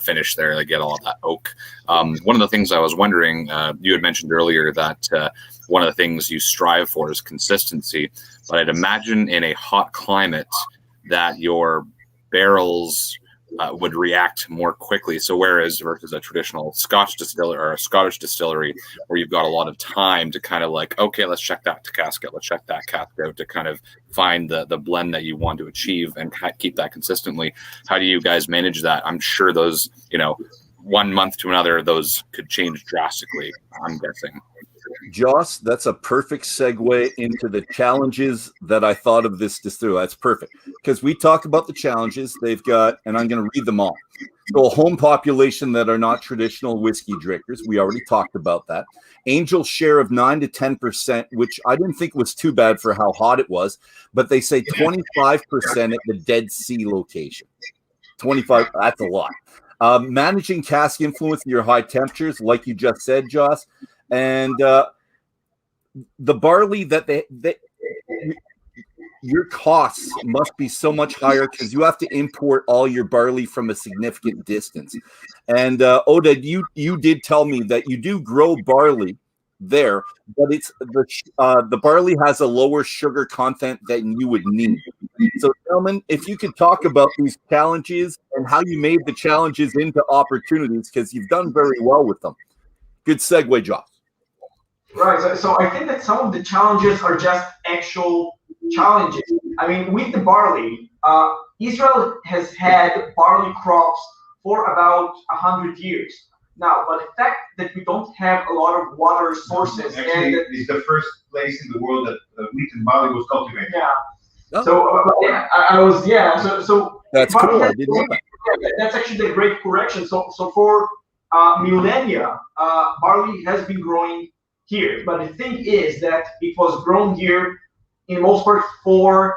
finish there. I get all of that oak. One of the things I was wondering, you had mentioned earlier that one of the things you strive for is consistency, but I'd imagine in a hot climate that your barrels would react more quickly. So whereas versus a traditional Scotch distiller or a Scottish distillery where you've got a lot of time to kind of like, okay, let's check that casket, let's check that cask out to kind of find the blend that you want to achieve and keep that consistently. How do you guys manage that? I'm sure those, 1 month to another, those could change drastically, I'm guessing. Joss, that's a perfect segue into the challenges that I thought of this distillery. That's perfect because we talk about the challenges they've got, and I'm going to read them all. So a home population that are not traditional whiskey drinkers. We already talked about that. Angel share of 9 to 10%, which I didn't think was too bad for how hot it was, but they say 25% at the Dead Sea location. 25, that's a lot. Managing cask influence in your high temperatures, like you just said, Joss. And the barley that your costs must be so much higher because you have to import all your barley from a significant distance. And Oda, you did tell me that you do grow barley there, but it's the barley has a lower sugar content than you would need. So, gentlemen, if you could talk about these challenges and how you made the challenges into opportunities, because you've done very well with them. Good segue, Josh. Right. So I think that some of the challenges are just actual challenges. I mean, with the barley, Israel has had barley crops for about 100 years now. But the fact that we don't have a lot of water sources. Actually, it's the first place in the world that wheat and barley was cultivated. Yeah. Oh. So So that's cool. I didn't know that. Yeah, that's actually a great correction. So for millennia, barley has been growing here, but the thing is that it was grown here in most part for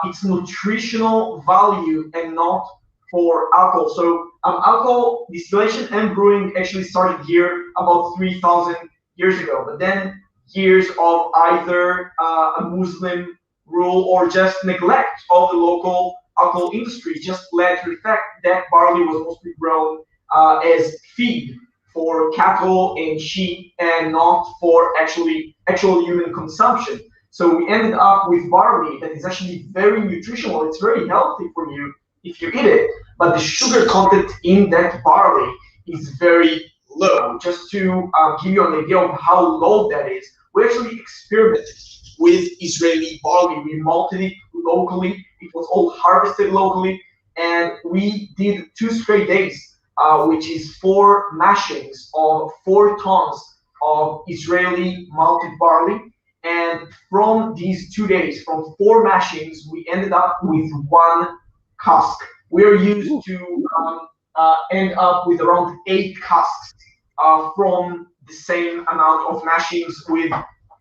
its nutritional value and not for alcohol. So alcohol distillation and brewing actually started here about 3,000 years ago, but then years of either a Muslim rule or just neglect of the local alcohol industry just led to the fact that barley was mostly grown as feed for cattle and sheep and not for actual human consumption. So we ended up with barley that is actually very nutritional. It's very healthy for you if you eat it, but the sugar content in that barley is very low. Just to give you an idea of how low that is, we actually experimented with Israeli barley. We malted it locally. It was all harvested locally, and we did 2 straight days, which is 4 mashings of 4 tons of Israeli malted barley. And from these 2 days, from 4 mashings, we ended up with 1 cask. We're used to end up with around 8 casks from the same amount of mashings with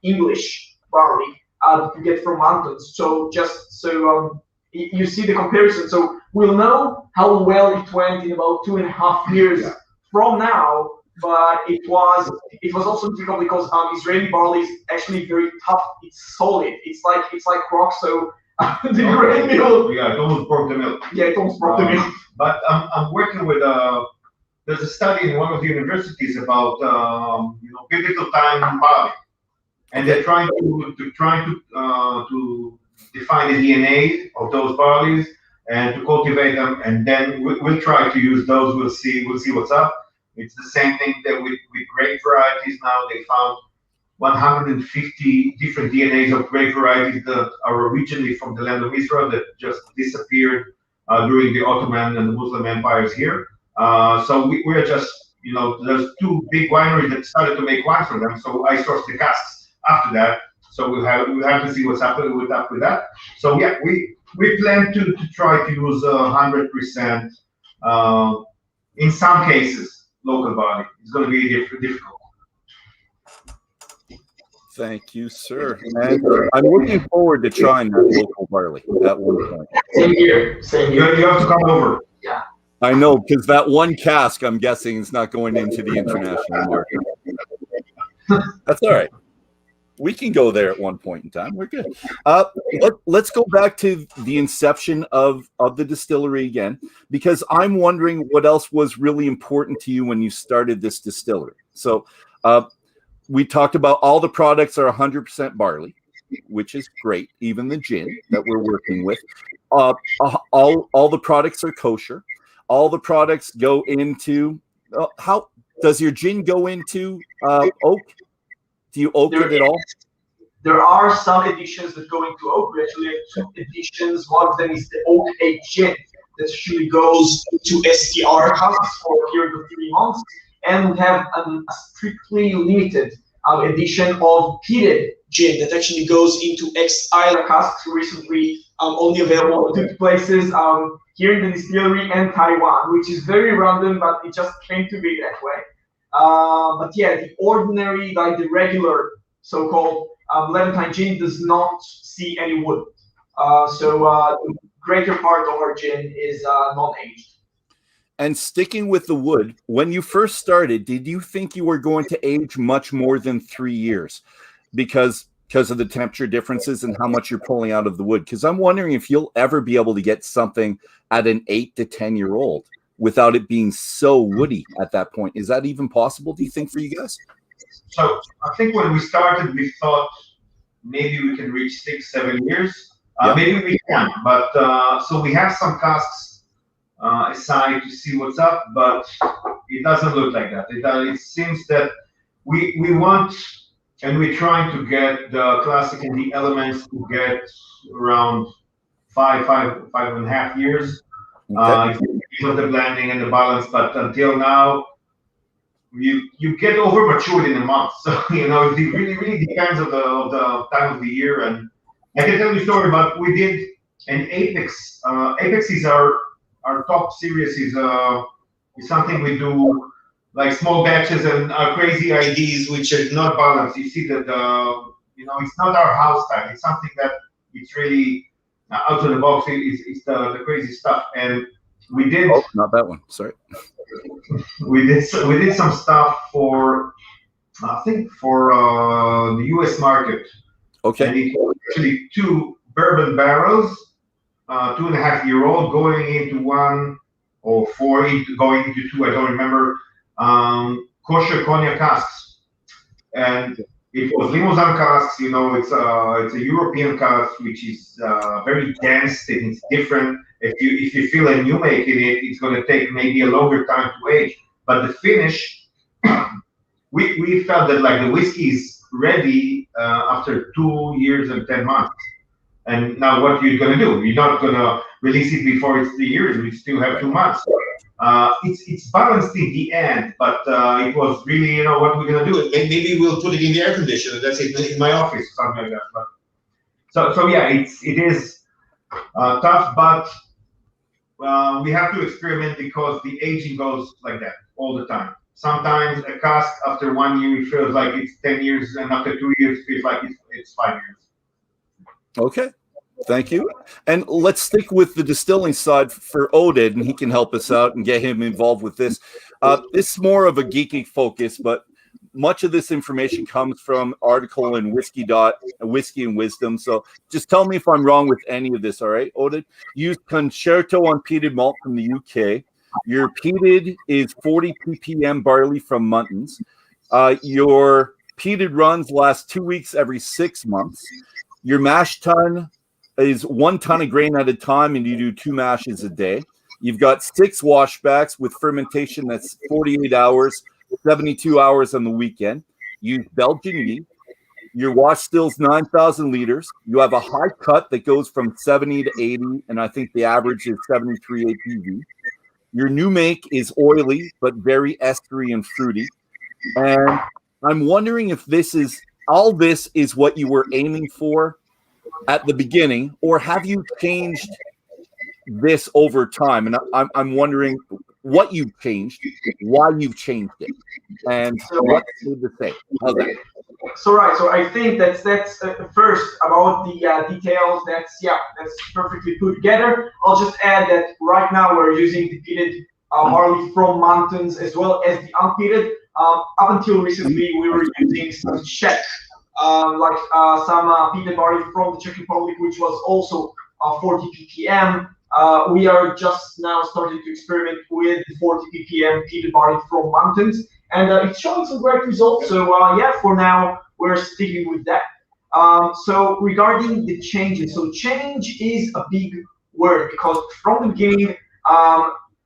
English barley that you get from mountains. So just so you see the comparison. So we'll know how well it went in about 2.5 years from now. But it was also difficult because Israeli barley is actually very tough. It's solid. It's like rock. So the grain mill. Yeah, it almost broke the milk. Yeah, it almost broke the milk. But I'm working with there's a study in one of the universities about biblical time barley, and they're trying to define the DNA of those barleys and to cultivate them, and then we'll try to use those. We'll see what's up. It's the same thing that with grape varieties now. They found 150 different DNAs of grape varieties that are originally from the land of Israel that just disappeared during the Ottoman and the Muslim empires here. So we're just, there's 2 big wineries that started to make wine from them. So I sourced the casks after that. So we'll have to see what's happening with that. So yeah, we plan to try to use 100%. In some cases, local barley. It's going to be difficult. Thank you, sir. And I'm looking forward to trying that local barley at one point. Same here. You have to come over. Yeah. I know, because that 1 cask, I'm guessing, is not going into the international market. That's all right. We can go there at one point in time. We're good. Let's go back to the inception of the distillery again, because I'm wondering what else was really important to you when you started this distillery. So we talked about all the products are 100% barley, which is great. Even the gin that we're working with. All the products are kosher. All the products go into how does your gin go into oak? Do you oak it at all? There are some editions that go into oak. We actually have 2 editions. One of them is the oak aged gin that actually goes to STR casks for a period of 3 months. And we have a strictly limited edition of peated gin that actually goes into ex-Isla casks, recently only available in 2 places, here in the distillery and Taiwan, which is very random, but it just came to be that way. But yeah, the ordinary, like the regular so-called Levantine gin does not see any wood. So the greater part of our gin is non-aged. And sticking with the wood, when you first started, did you think you were going to age much more than 3 years because of the temperature differences and how much you're pulling out of the wood? Because I'm wondering if you'll ever be able to get something at an 8 to 10-year-old without it being so woody at that point. Is that even possible, do you think, for you guys? So I think when we started, we thought maybe we can reach 6, 7 years. Maybe we can, but so we have some casks aside to see what's up, but it doesn't look like that. It seems that we want, and we're trying to get the classic and the elements to get around 5.5 years. Okay. For the blending and the balance, but until now, you get over matured in a month. So it really depends on the time of the year. And I can tell you a story about we did an Apex. Apex is our top series. Is something we do like small batches and crazy IDs, which are not balanced. You see that it's not our house style. It's something that it's really out of the box. It's the crazy stuff. And we did. Oh, not that one. Sorry. We did some stuff for, I think, for the U.S. market. Okay. And it was actually 2 bourbon barrels, 2.5-year-old, going into 1 or 4, going into 2. I don't remember. kosher cognac casks, and it was Limousin casks. You know, it's a European cask which is very dense and it's different. If you feel a new make in it, it's going to take maybe a longer time to age. But the finish, we felt that like the whiskey is ready after 2 years and 10 months. And now what you're going to do? You're not going to release it before it's 3 years. We still have 2 months. It's balanced in the end, but it was really, you know, what we're going to do. Maybe we'll put it in the air conditioner. That's it in my office, something like that. But so yeah, it is tough, but we have to experiment because the aging goes like that all the time. Sometimes a cask after 1 year it feels like it's 10 years, and after 2 years it feels like it's 5 years. Okay, thank you. And let's stick with the distilling side for Oded, and he can help us out and get him involved with this. This is more of a geeky focus, but much of this information comes from article in Whiskey and Wisdom. So just tell me if I'm wrong with any of this, all right, Oded? Use Concerto unpeated malt from the UK. Your peated is 40 ppm barley from Muntons. Your peated runs last 2 weeks every 6 months. Your mash tun is 1 ton of grain at a time, and you do 2 mashes a day. You've got 6 washbacks with fermentation that's 48 hours, 72 hours on the weekend. You use Belgian yeast. Your wash still's 9,000 liters. You have a high cut that goes from 70 to 80, and I think the average is 73 APV. Your new make is oily, but very estery and fruity. And I'm wondering if all this is what you were aiming for at the beginning, or have you changed this over time? And I'm wondering what you've changed, why you've changed it, and what stayed the same. How's that? So I think that's first about the details. That's perfectly put together. I'll just add that right now we're using the peated barley from Muntons as well as the unpeated. Up until recently, we were using some Czech, some peated barley from the Czech Republic, which was also 40 ppm. We are just now starting to experiment with 40 ppm peated barley from Muntons, and it's showing some great results. So for now, we're sticking with that. So regarding the changes, so change is a big word because from the beginning,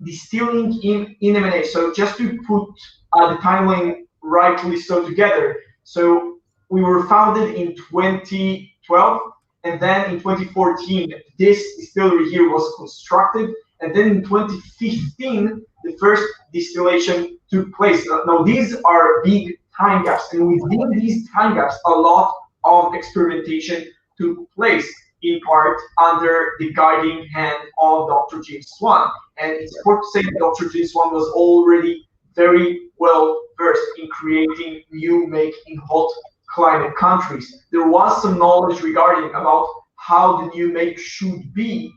distilling in M&A. So just to put the timeline rightly so together. So we were founded in 2012, and then in 2014, this distillery here was constructed, and then in 2015, the first distillation took place. Now these are big time gaps, and within these time gaps, a lot of experimentation took place, in part under the guiding hand of Dr. Jim Swan. And it's important to say that Dr. Jim Swan was already very well versed in creating new make in hot climate countries. There was some knowledge regarding about how the new make should be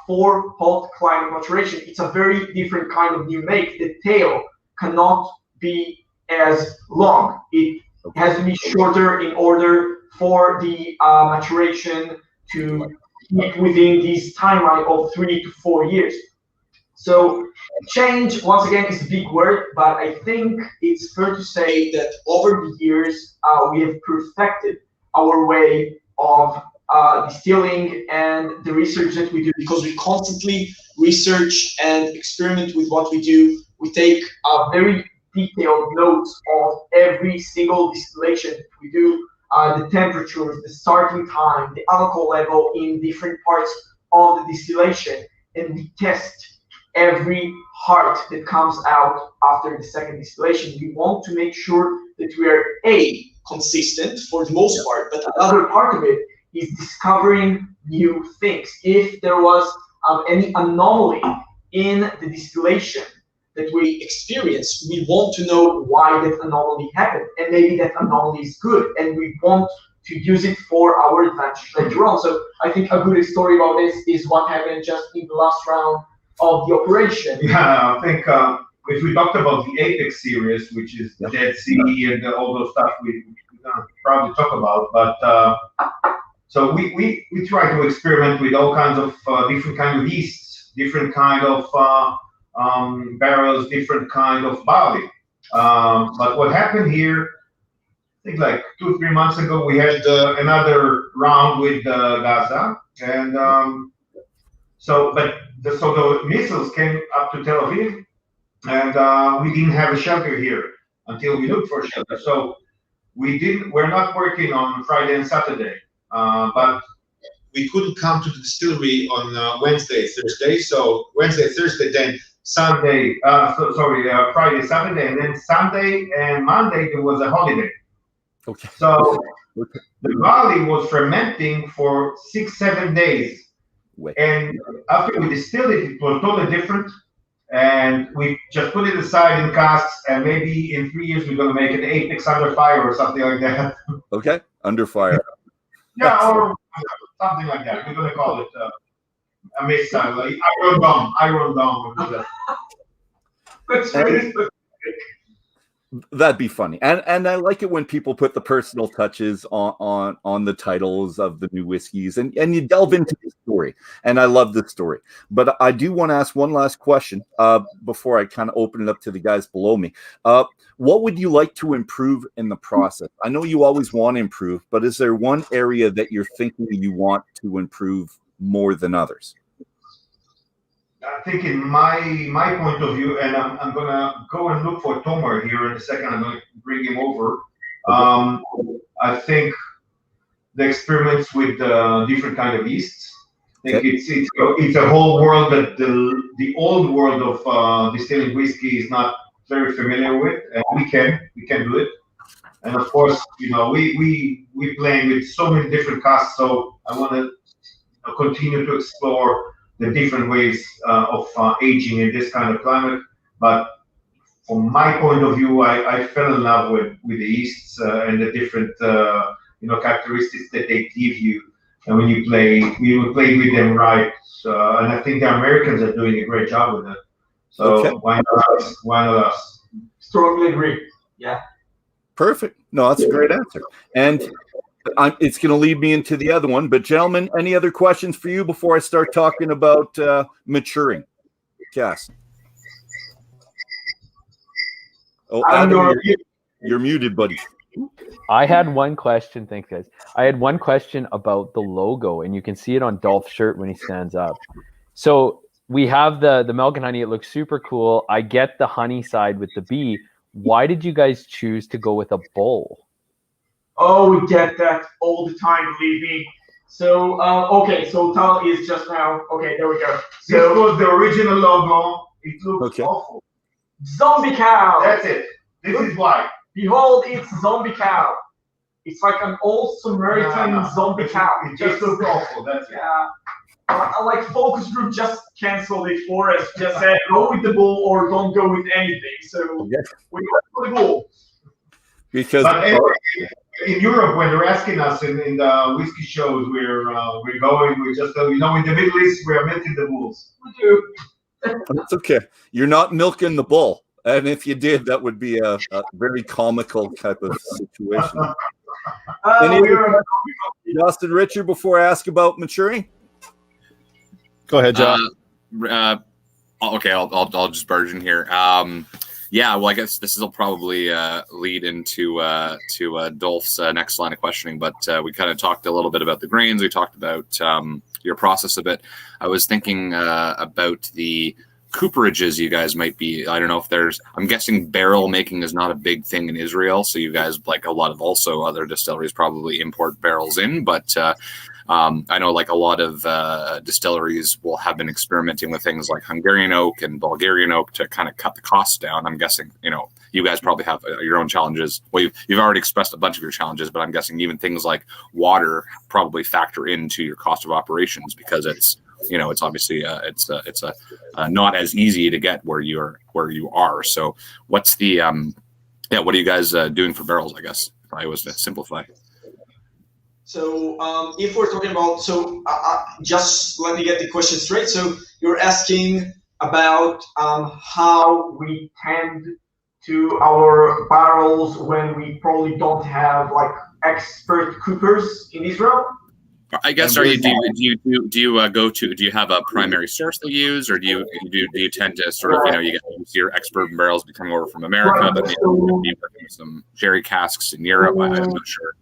for hot climate maturation. It's a very different kind of new make. The tail cannot be as long. It has to be shorter in order for the maturation to keep within this timeline of 3 to 4 years. So change, once again, is a big word, but I think it's fair to say that over the years, we have perfected our way of distilling and the research that we do, because we constantly research and experiment with what we do. We take very detailed notes of every single distillation that we do, the temperatures, the starting time, the alcohol level in different parts of the distillation, and we test every heart that comes out after the second distillation. We want to make sure that we are consistent for the most part, but another part of it is discovering new things. If there was any anomaly in the distillation that we experience, we want to know why that anomaly happened, and maybe that anomaly is good, and we want to use it for our advantage later on. So I think a good story about this is what happened just in the last round of the operation. Yeah, I think if we talked about the Apex series, which is the Dead Sea and all those stuff we're gonna probably talk about, but so we try to experiment with all kinds of different kind of yeasts, different kind of barrels, different kind of barley. But what happened here, I think like 2-3 months ago, we had another round with Gaza, and so the missiles came up to Tel Aviv, and we didn't have a shelter here until we looked for a shelter. So we're not working on Friday and Saturday, but we couldn't come to the distillery on Wednesday, Thursday. So Wednesday, Thursday, then Sunday, Friday, Saturday, and then Sunday and Monday there was a holiday. Okay. So the barley was fermenting for 6-7 days. And after we distilled it, it was totally different. And we just put it aside in casks, and maybe in 3 years we're going to make an Apex under fire or something like that. Okay, under fire. Yeah, or something like that. We're going to call it a missile, like Iron Dome. That's really That'd be funny, and I like it when people put the personal touches on the titles of the new whiskeys, and you delve into the story. And I love this story, but I do want to ask one last question before I kind of open it up to the guys below me. What would you like to improve in the process? I know you always want to improve, but is there one area that you're thinking you want to improve more than others? I think in my point of view, and I'm gonna go and look for Tomer here in a second. I'm gonna bring him over. I think the experiments with different kind of yeasts. I think it's a whole world that the old world of distilling whiskey is not very familiar with, and we can do it. And of course, we playing with so many different casks, so I want to continue to explore the different ways of aging in this kind of climate. But from my point of view, I fell in love with the yeasts and the different characteristics that they give you. And when you play with them right. And I think the Americans are doing a great job with it. So why not us? Strongly agree. Yeah. Perfect. No, that's a great answer. And it's going to lead me into the other one. But gentlemen, any other questions for you before I start talking about maturing? Yes. Oh, Adam, you're muted, buddy. I had one question. Thanks, guys. I had one question about the logo, and you can see it on Dolph's shirt when he stands up. So we have the milk and honey. It looks super cool. I get the honey side with the bee. Why did you guys choose to go with a bull? Oh, we get that all the time, believe me. So, okay, so Tal is just now. Okay, there we go. So this was the original logo. It looks awful. Zombie cow. That's it. This is why. Behold, it's zombie cow. It's like an old Samaritan zombie cow. It just looks awful. That's it. Yeah. Like focus group just canceled it for us. Just said go with the bull or don't go with anything. So we went for the bull. Because in Europe, when they're asking us in the whiskey shows, we're going. We just in the Middle East, we're milking the bulls. We do. That's okay. You're not milking the bull, and if you did, that would be a very comical type of situation. Justin, Richard, before I ask about maturing, go ahead, John. Okay, I'll just barge in here. Yeah, well, I guess this will probably lead into Dolph's next line of questioning, but we kind of talked a little bit about the grains. We talked about your process a bit. I was thinking about the cooperages you guys might be. I don't know if I'm guessing barrel making is not a big thing in Israel, so you guys, like a lot of also other distilleries, probably import barrels in, but I know like a lot of distilleries will have been experimenting with things like Hungarian oak and Bulgarian oak to kind of cut the costs down. I'm guessing, you guys probably have your own challenges. Well, you've already expressed a bunch of your challenges, but I'm guessing even things like water probably factor into your cost of operations because it's obviously it's not as easy to get where you are. So what's the what are you guys doing for barrels? I guess if I was to simplify. So if we're talking about, just let me get the question straight. So you're asking about how we tend to our barrels when we probably don't have like expert coopers in Israel? I guess do you have a primary source to use, or do you tend to sort of you get your expert barrels becoming over from America, but maybe you working with some sherry casks in Europe? I'm not sure.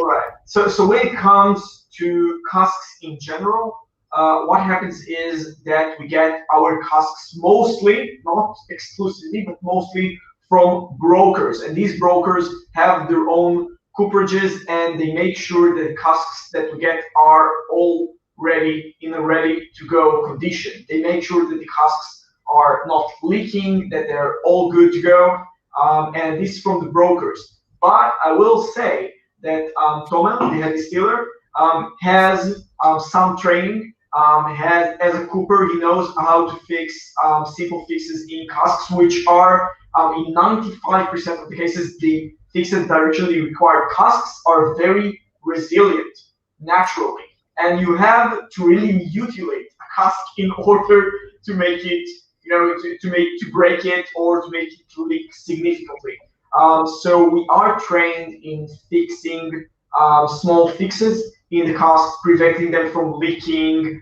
Right. So when it comes to casks in general, what happens is that we get our casks mostly, not exclusively, but mostly from brokers, and these brokers have their own cooperages, and they make sure that the casks that we get are all ready in a ready-to-go condition. They make sure that the casks are not leaking, that they're all good to go, and this is from the brokers. But I will say that Tomen, the head distiller, has some training. As a cooper, he knows how to fix simple fixes in casks, which are in 95% of the cases, the fixes directionally required casks are very resilient naturally, and you have to really mutilate a cask in order to make it, to break it or to make it leak significantly. So we are trained in fixing small fixes in the casks, preventing them from leaking,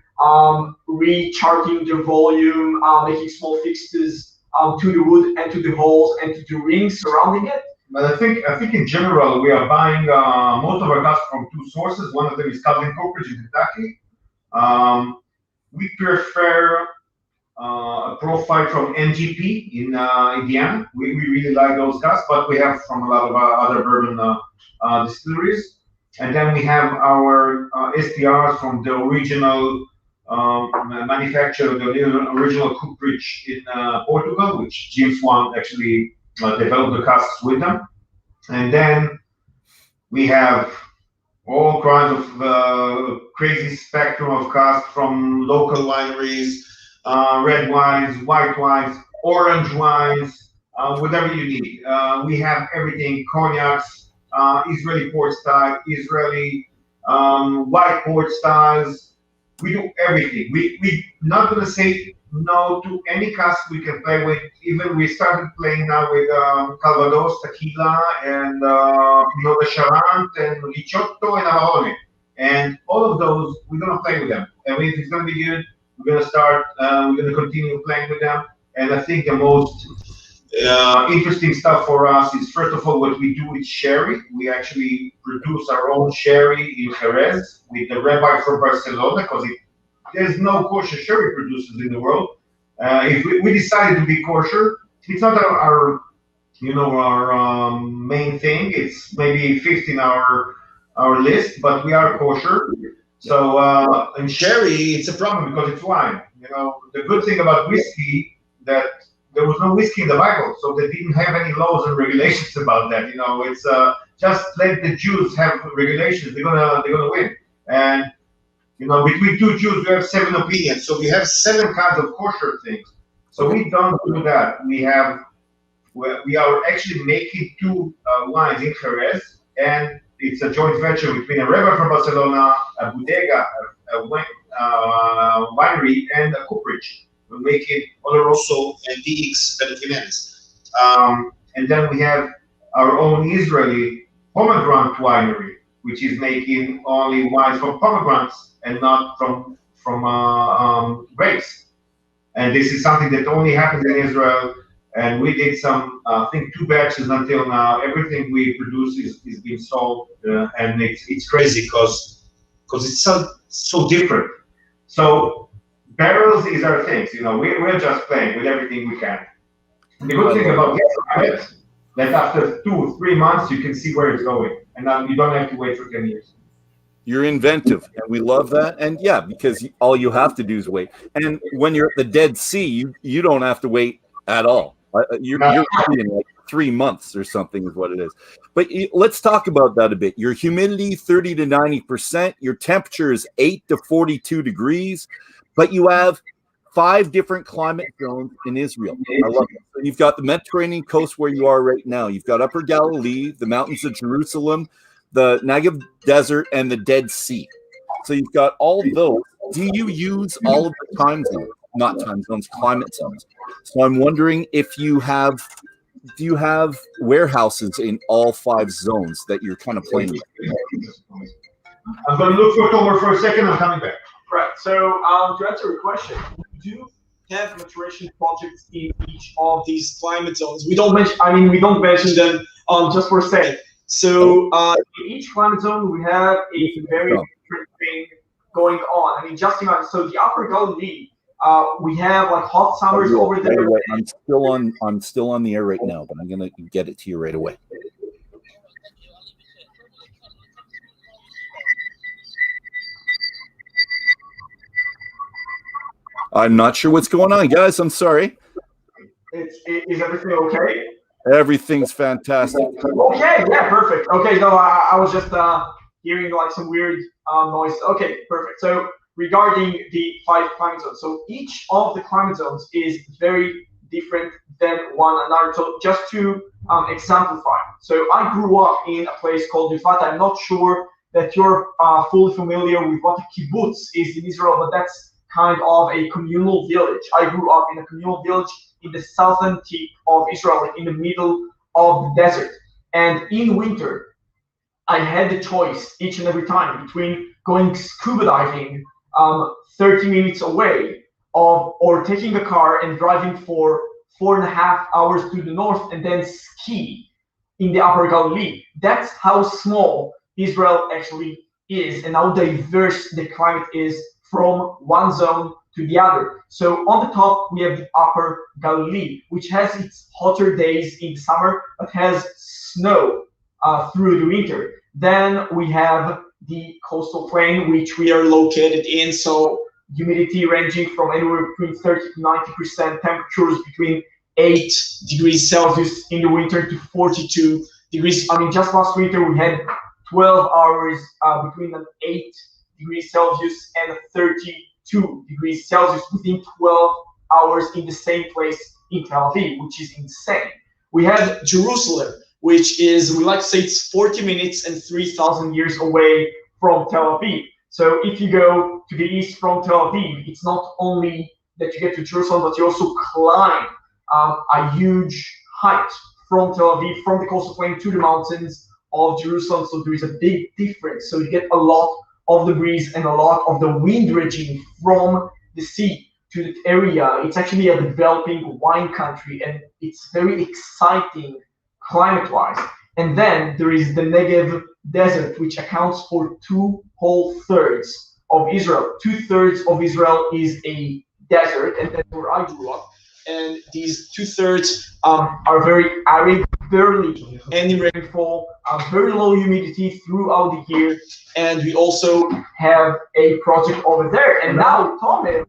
recharting the volume, making small fixes to the wood and to the holes and to the rings surrounding it. But I think in general we are buying most of our casks from two sources. One of them is Calvin Cooperage in Kentucky. We prefer a profile from NGP in Indiana. We really like those casks, but we have from a lot of other bourbon distilleries. And then we have our STRs from the original manufacturer, the original cooperage in Portugal, which Jim Swan actually developed the casks with them. And then we have all kinds of crazy spectrum of casks from local wineries, red wines, white wines, orange wines, whatever you need. We have everything, cognacs, Israeli port style, Israeli white port styles. We do everything. We're not going to say no to any cask we can play with. Even we started playing now with Calvados, Tequila, and Pinot de Charente, and Lichotto, and Amarone. And all of those, we're going to play with them. And if it's going to be good, we're going to start, we're going to continue playing with them. And I think the most interesting stuff for us is, first of all, what we do with sherry. We actually produce our own sherry in Jerez with the rabbi from Barcelona, because there's no kosher sherry producers in the world. If we decided to be kosher, it's not our main thing. It's maybe 15 in our list, but we are kosher. So in sherry, it's a problem because it's wine. The good thing about whiskey that there was no whiskey in the Bible, so they didn't have any laws and regulations about that. It's just let the Jews have regulations. They're gonna win. And between two Jews, we have 7 opinions. So we have 7 kinds of kosher things. So we don't do that. We are actually making 2 wines in Jerez, and it's a joint venture between a rabbi from Barcelona, a bodega, a winery, and a cooperage. We're making Oloroso and DX Benetimenes. And then we have our own Israeli pomegranate winery, which is making only wines from pomegranates and not from grapes. And this is something that only happens in Israel. And we did some, I think, 2 batches until now. Everything we produce is being sold, and it's crazy because it's so different. So barrels is our things. We're just playing with everything we can. The good thing about this is that after 2-3 months, you can see where it's going, and you don't have to wait for 10 years. You're inventive, and we love that. And yeah, because all you have to do is wait. And when you're at the Dead Sea, you don't have to wait at all. You're in like 3 months or something is what it is. But let's talk about that a bit. Your humidity 30 to 90%. Your temperature is 8 to 42 degrees. But you have 5 different climate zones in Israel. I love it. So you've got the Mediterranean coast where you are right now. You've got Upper Galilee, the mountains of Jerusalem, the Negev Desert, and the Dead Sea. So you've got all of those. Do you use all of the time zones? Not time zones, climate zones. So I'm wondering if do you have warehouses in all 5 zones that you're kind of playing with? I'm going to look for Tomer for a second. I'm coming back. Right. So to answer your question, we do have maturation projects in each of these climate zones. We don't mention. I mean, we don't mention them just for saying. So in each climate zone, we have a very different thing going on. I mean, just imagine. So the Upper Galilee, we have like hot summers over there. Right, I'm still on the air right now, but I'm gonna get it to you right away. I'm not sure what's going on, guys. I'm sorry. Is everything okay? Everything's fantastic. Okay, yeah, perfect. Okay, no, I was just hearing like some weird noise. Okay, perfect. So regarding the 5 climate zones, so each of the climate zones is very different than one another. So just to exemplify, so I grew up in a place called Yufat. I'm not sure that you're fully familiar with what a kibbutz is in Israel, but that's kind of a communal village. I grew up in a communal village in the southern tip of Israel, like in the middle of the desert. And in winter, I had the choice each and every time between going scuba diving 30 minutes away or taking a car and driving for 4.5 hours to the north and then ski in the Upper Galilee. That's how small Israel actually is and how diverse the climate is from one zone to the other. So on the top, we have the Upper Galilee, which has its hotter days in summer, but has snow through the winter. Then we have the coastal plain, which we are located in. So humidity ranging from anywhere between 30 to 90%, temperatures between 8 degrees Celsius in the winter to 42 degrees. I mean, just last winter, we had 12 hours between an 8 degrees Celsius and a 32 degrees Celsius within 12 hours in the same place in Tel Aviv, which is insane. We have Jerusalem, which is, we like to say it's 40 minutes and 3,000 years away from Tel Aviv. So if you go to the east from Tel Aviv, it's not only that you get to Jerusalem, but you also climb a huge height from Tel Aviv, from the coastal plain to the mountains of Jerusalem. So there is a big difference. So you get a lot of the breeze and a lot of the wind ranging from the sea to the area. It's actually a developing wine country, and it's very exciting climate-wise. And then there is the Negev desert, which accounts for 2/3 of Israel. 2/3 of Israel is a desert, and that's where I grew up. And these 2/3 are very arid, barely any rainfall, very low humidity throughout the year. And we also have a project over there. And now, Tomer,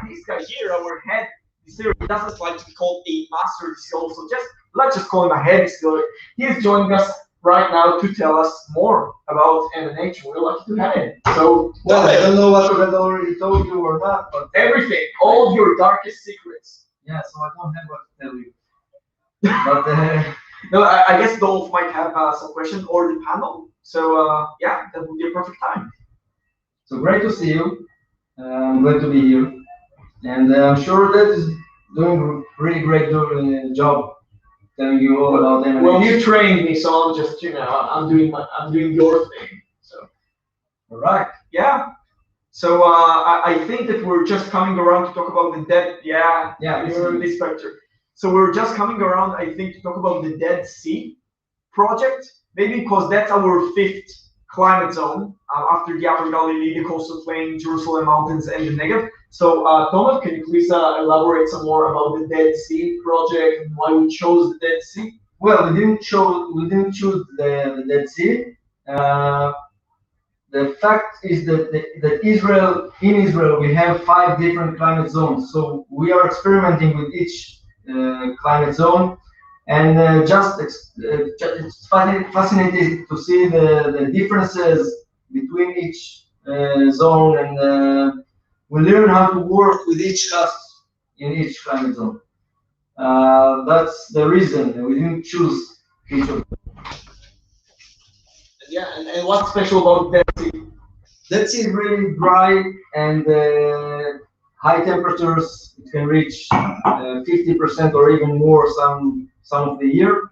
this guy here, our head distiller, he doesn't like to be called a master distiller, so let's just call him a head distiller. He is joining us right now to tell us more about M&H. We're lucky to have him. So, well, I don't know what I already told you or not, but everything, all of your darkest secrets. Yeah, so I don't have what to tell you. But no, I guess Dolph might have some questions, or the panel. So yeah, that would be a perfect time. So great to see you. I'm glad to be here, and I'm sure that is doing a really great job telling you all about them. Well, you trained me, so I'm just I'm doing your thing. So all right, yeah. So I think that we're just coming around to talk about the dead. Yeah, you're this picture. So we're just coming around, I think, to talk about the Dead Sea project, maybe because that's our 5th climate zone after the Upper Galilee, the coastal plain, Jerusalem mountains, and the Negev. So Tomer, can you please elaborate some more about the Dead Sea project and why we chose the Dead Sea? Well, we didn't choose the Dead Sea. The fact is that in Israel we have 5 different climate zones. So we are experimenting with each climate zone, and it's fascinating to see the differences between each zone, and we learn how to work with each caste in each climate zone. That's the reason we didn't choose each of them. Yeah, and what's special about Dead Sea? Dead Sea is really dry and high temperatures. It can reach 50% or even more some of the year,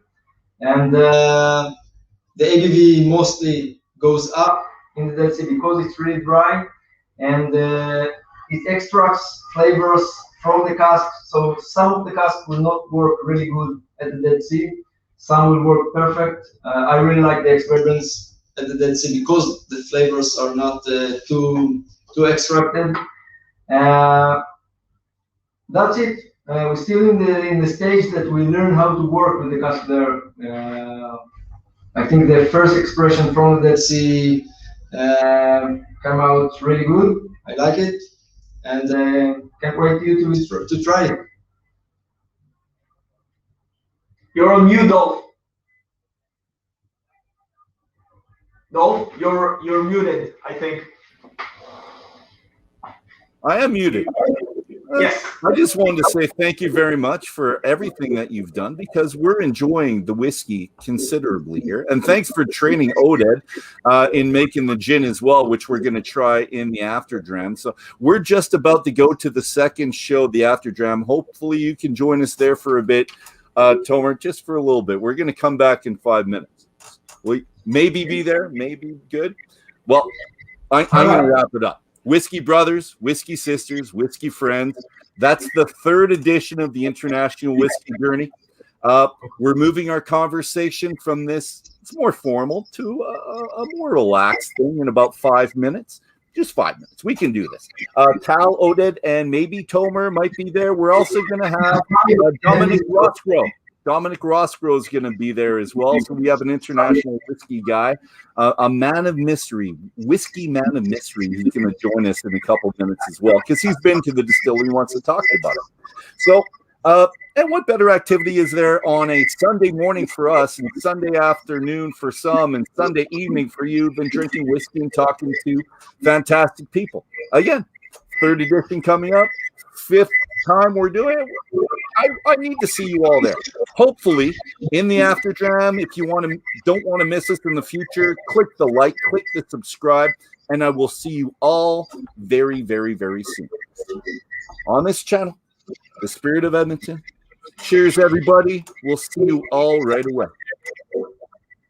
and the ABV mostly goes up in the Dead Sea because it's really dry, and it extracts flavors from the cask. So some of the cask will not work really good at the Dead Sea. Some will work perfect. I really like the experience at the Dead Sea because the flavors are not too extracted. That's it. We're still in the stage that we learn how to work with the cask there. I think the first expression from the Dead Sea came out really good. I like it, and can't wait you to try it. You're on mute, Dolph. Dolph, you're muted, I think. I am muted. Yes. I just wanted to say thank you very much for everything that you've done because we're enjoying the whiskey considerably here. And thanks for training Oded in making the gin as well, which we're going to try in the after dram. So we're just about to go to the second show, the after dram. Hopefully you can join us there for a bit, Tomer, just for a little bit. We're going to come back in 5 minutes. We'll maybe be there, maybe good. Well, I'm going to wrap it up. Whiskey Brothers, Whiskey Sisters, Whiskey Friends. That's the third edition of the International Whiskey Journey. We're moving our conversation from this, it's more formal, to a more relaxed thing in about 5 minutes. Just 5 minutes. We can do this. Tal, Oded, and maybe Tomer might be there. We're also going to have Dominic Roscoe. Dominic Roscoe is going to be there as well. So we have an international whiskey guy, a man of mystery, whiskey man of mystery. He's going to join us in a couple of minutes as well because he's been to the distillery and wants to talk about it. So, and what better activity is there on a Sunday morning for us and Sunday afternoon for some and Sunday evening for you than drinking whiskey and talking to fantastic people? Again, third edition coming up, fifth time we're doing it. I need to see you all there. Hopefully, in the after dram, if you don't want to miss us in the future, click the like, click the subscribe, and I will see you all very, very, very soon on this channel, The Spirit of Edmonton. Cheers, everybody. We'll see you all right away.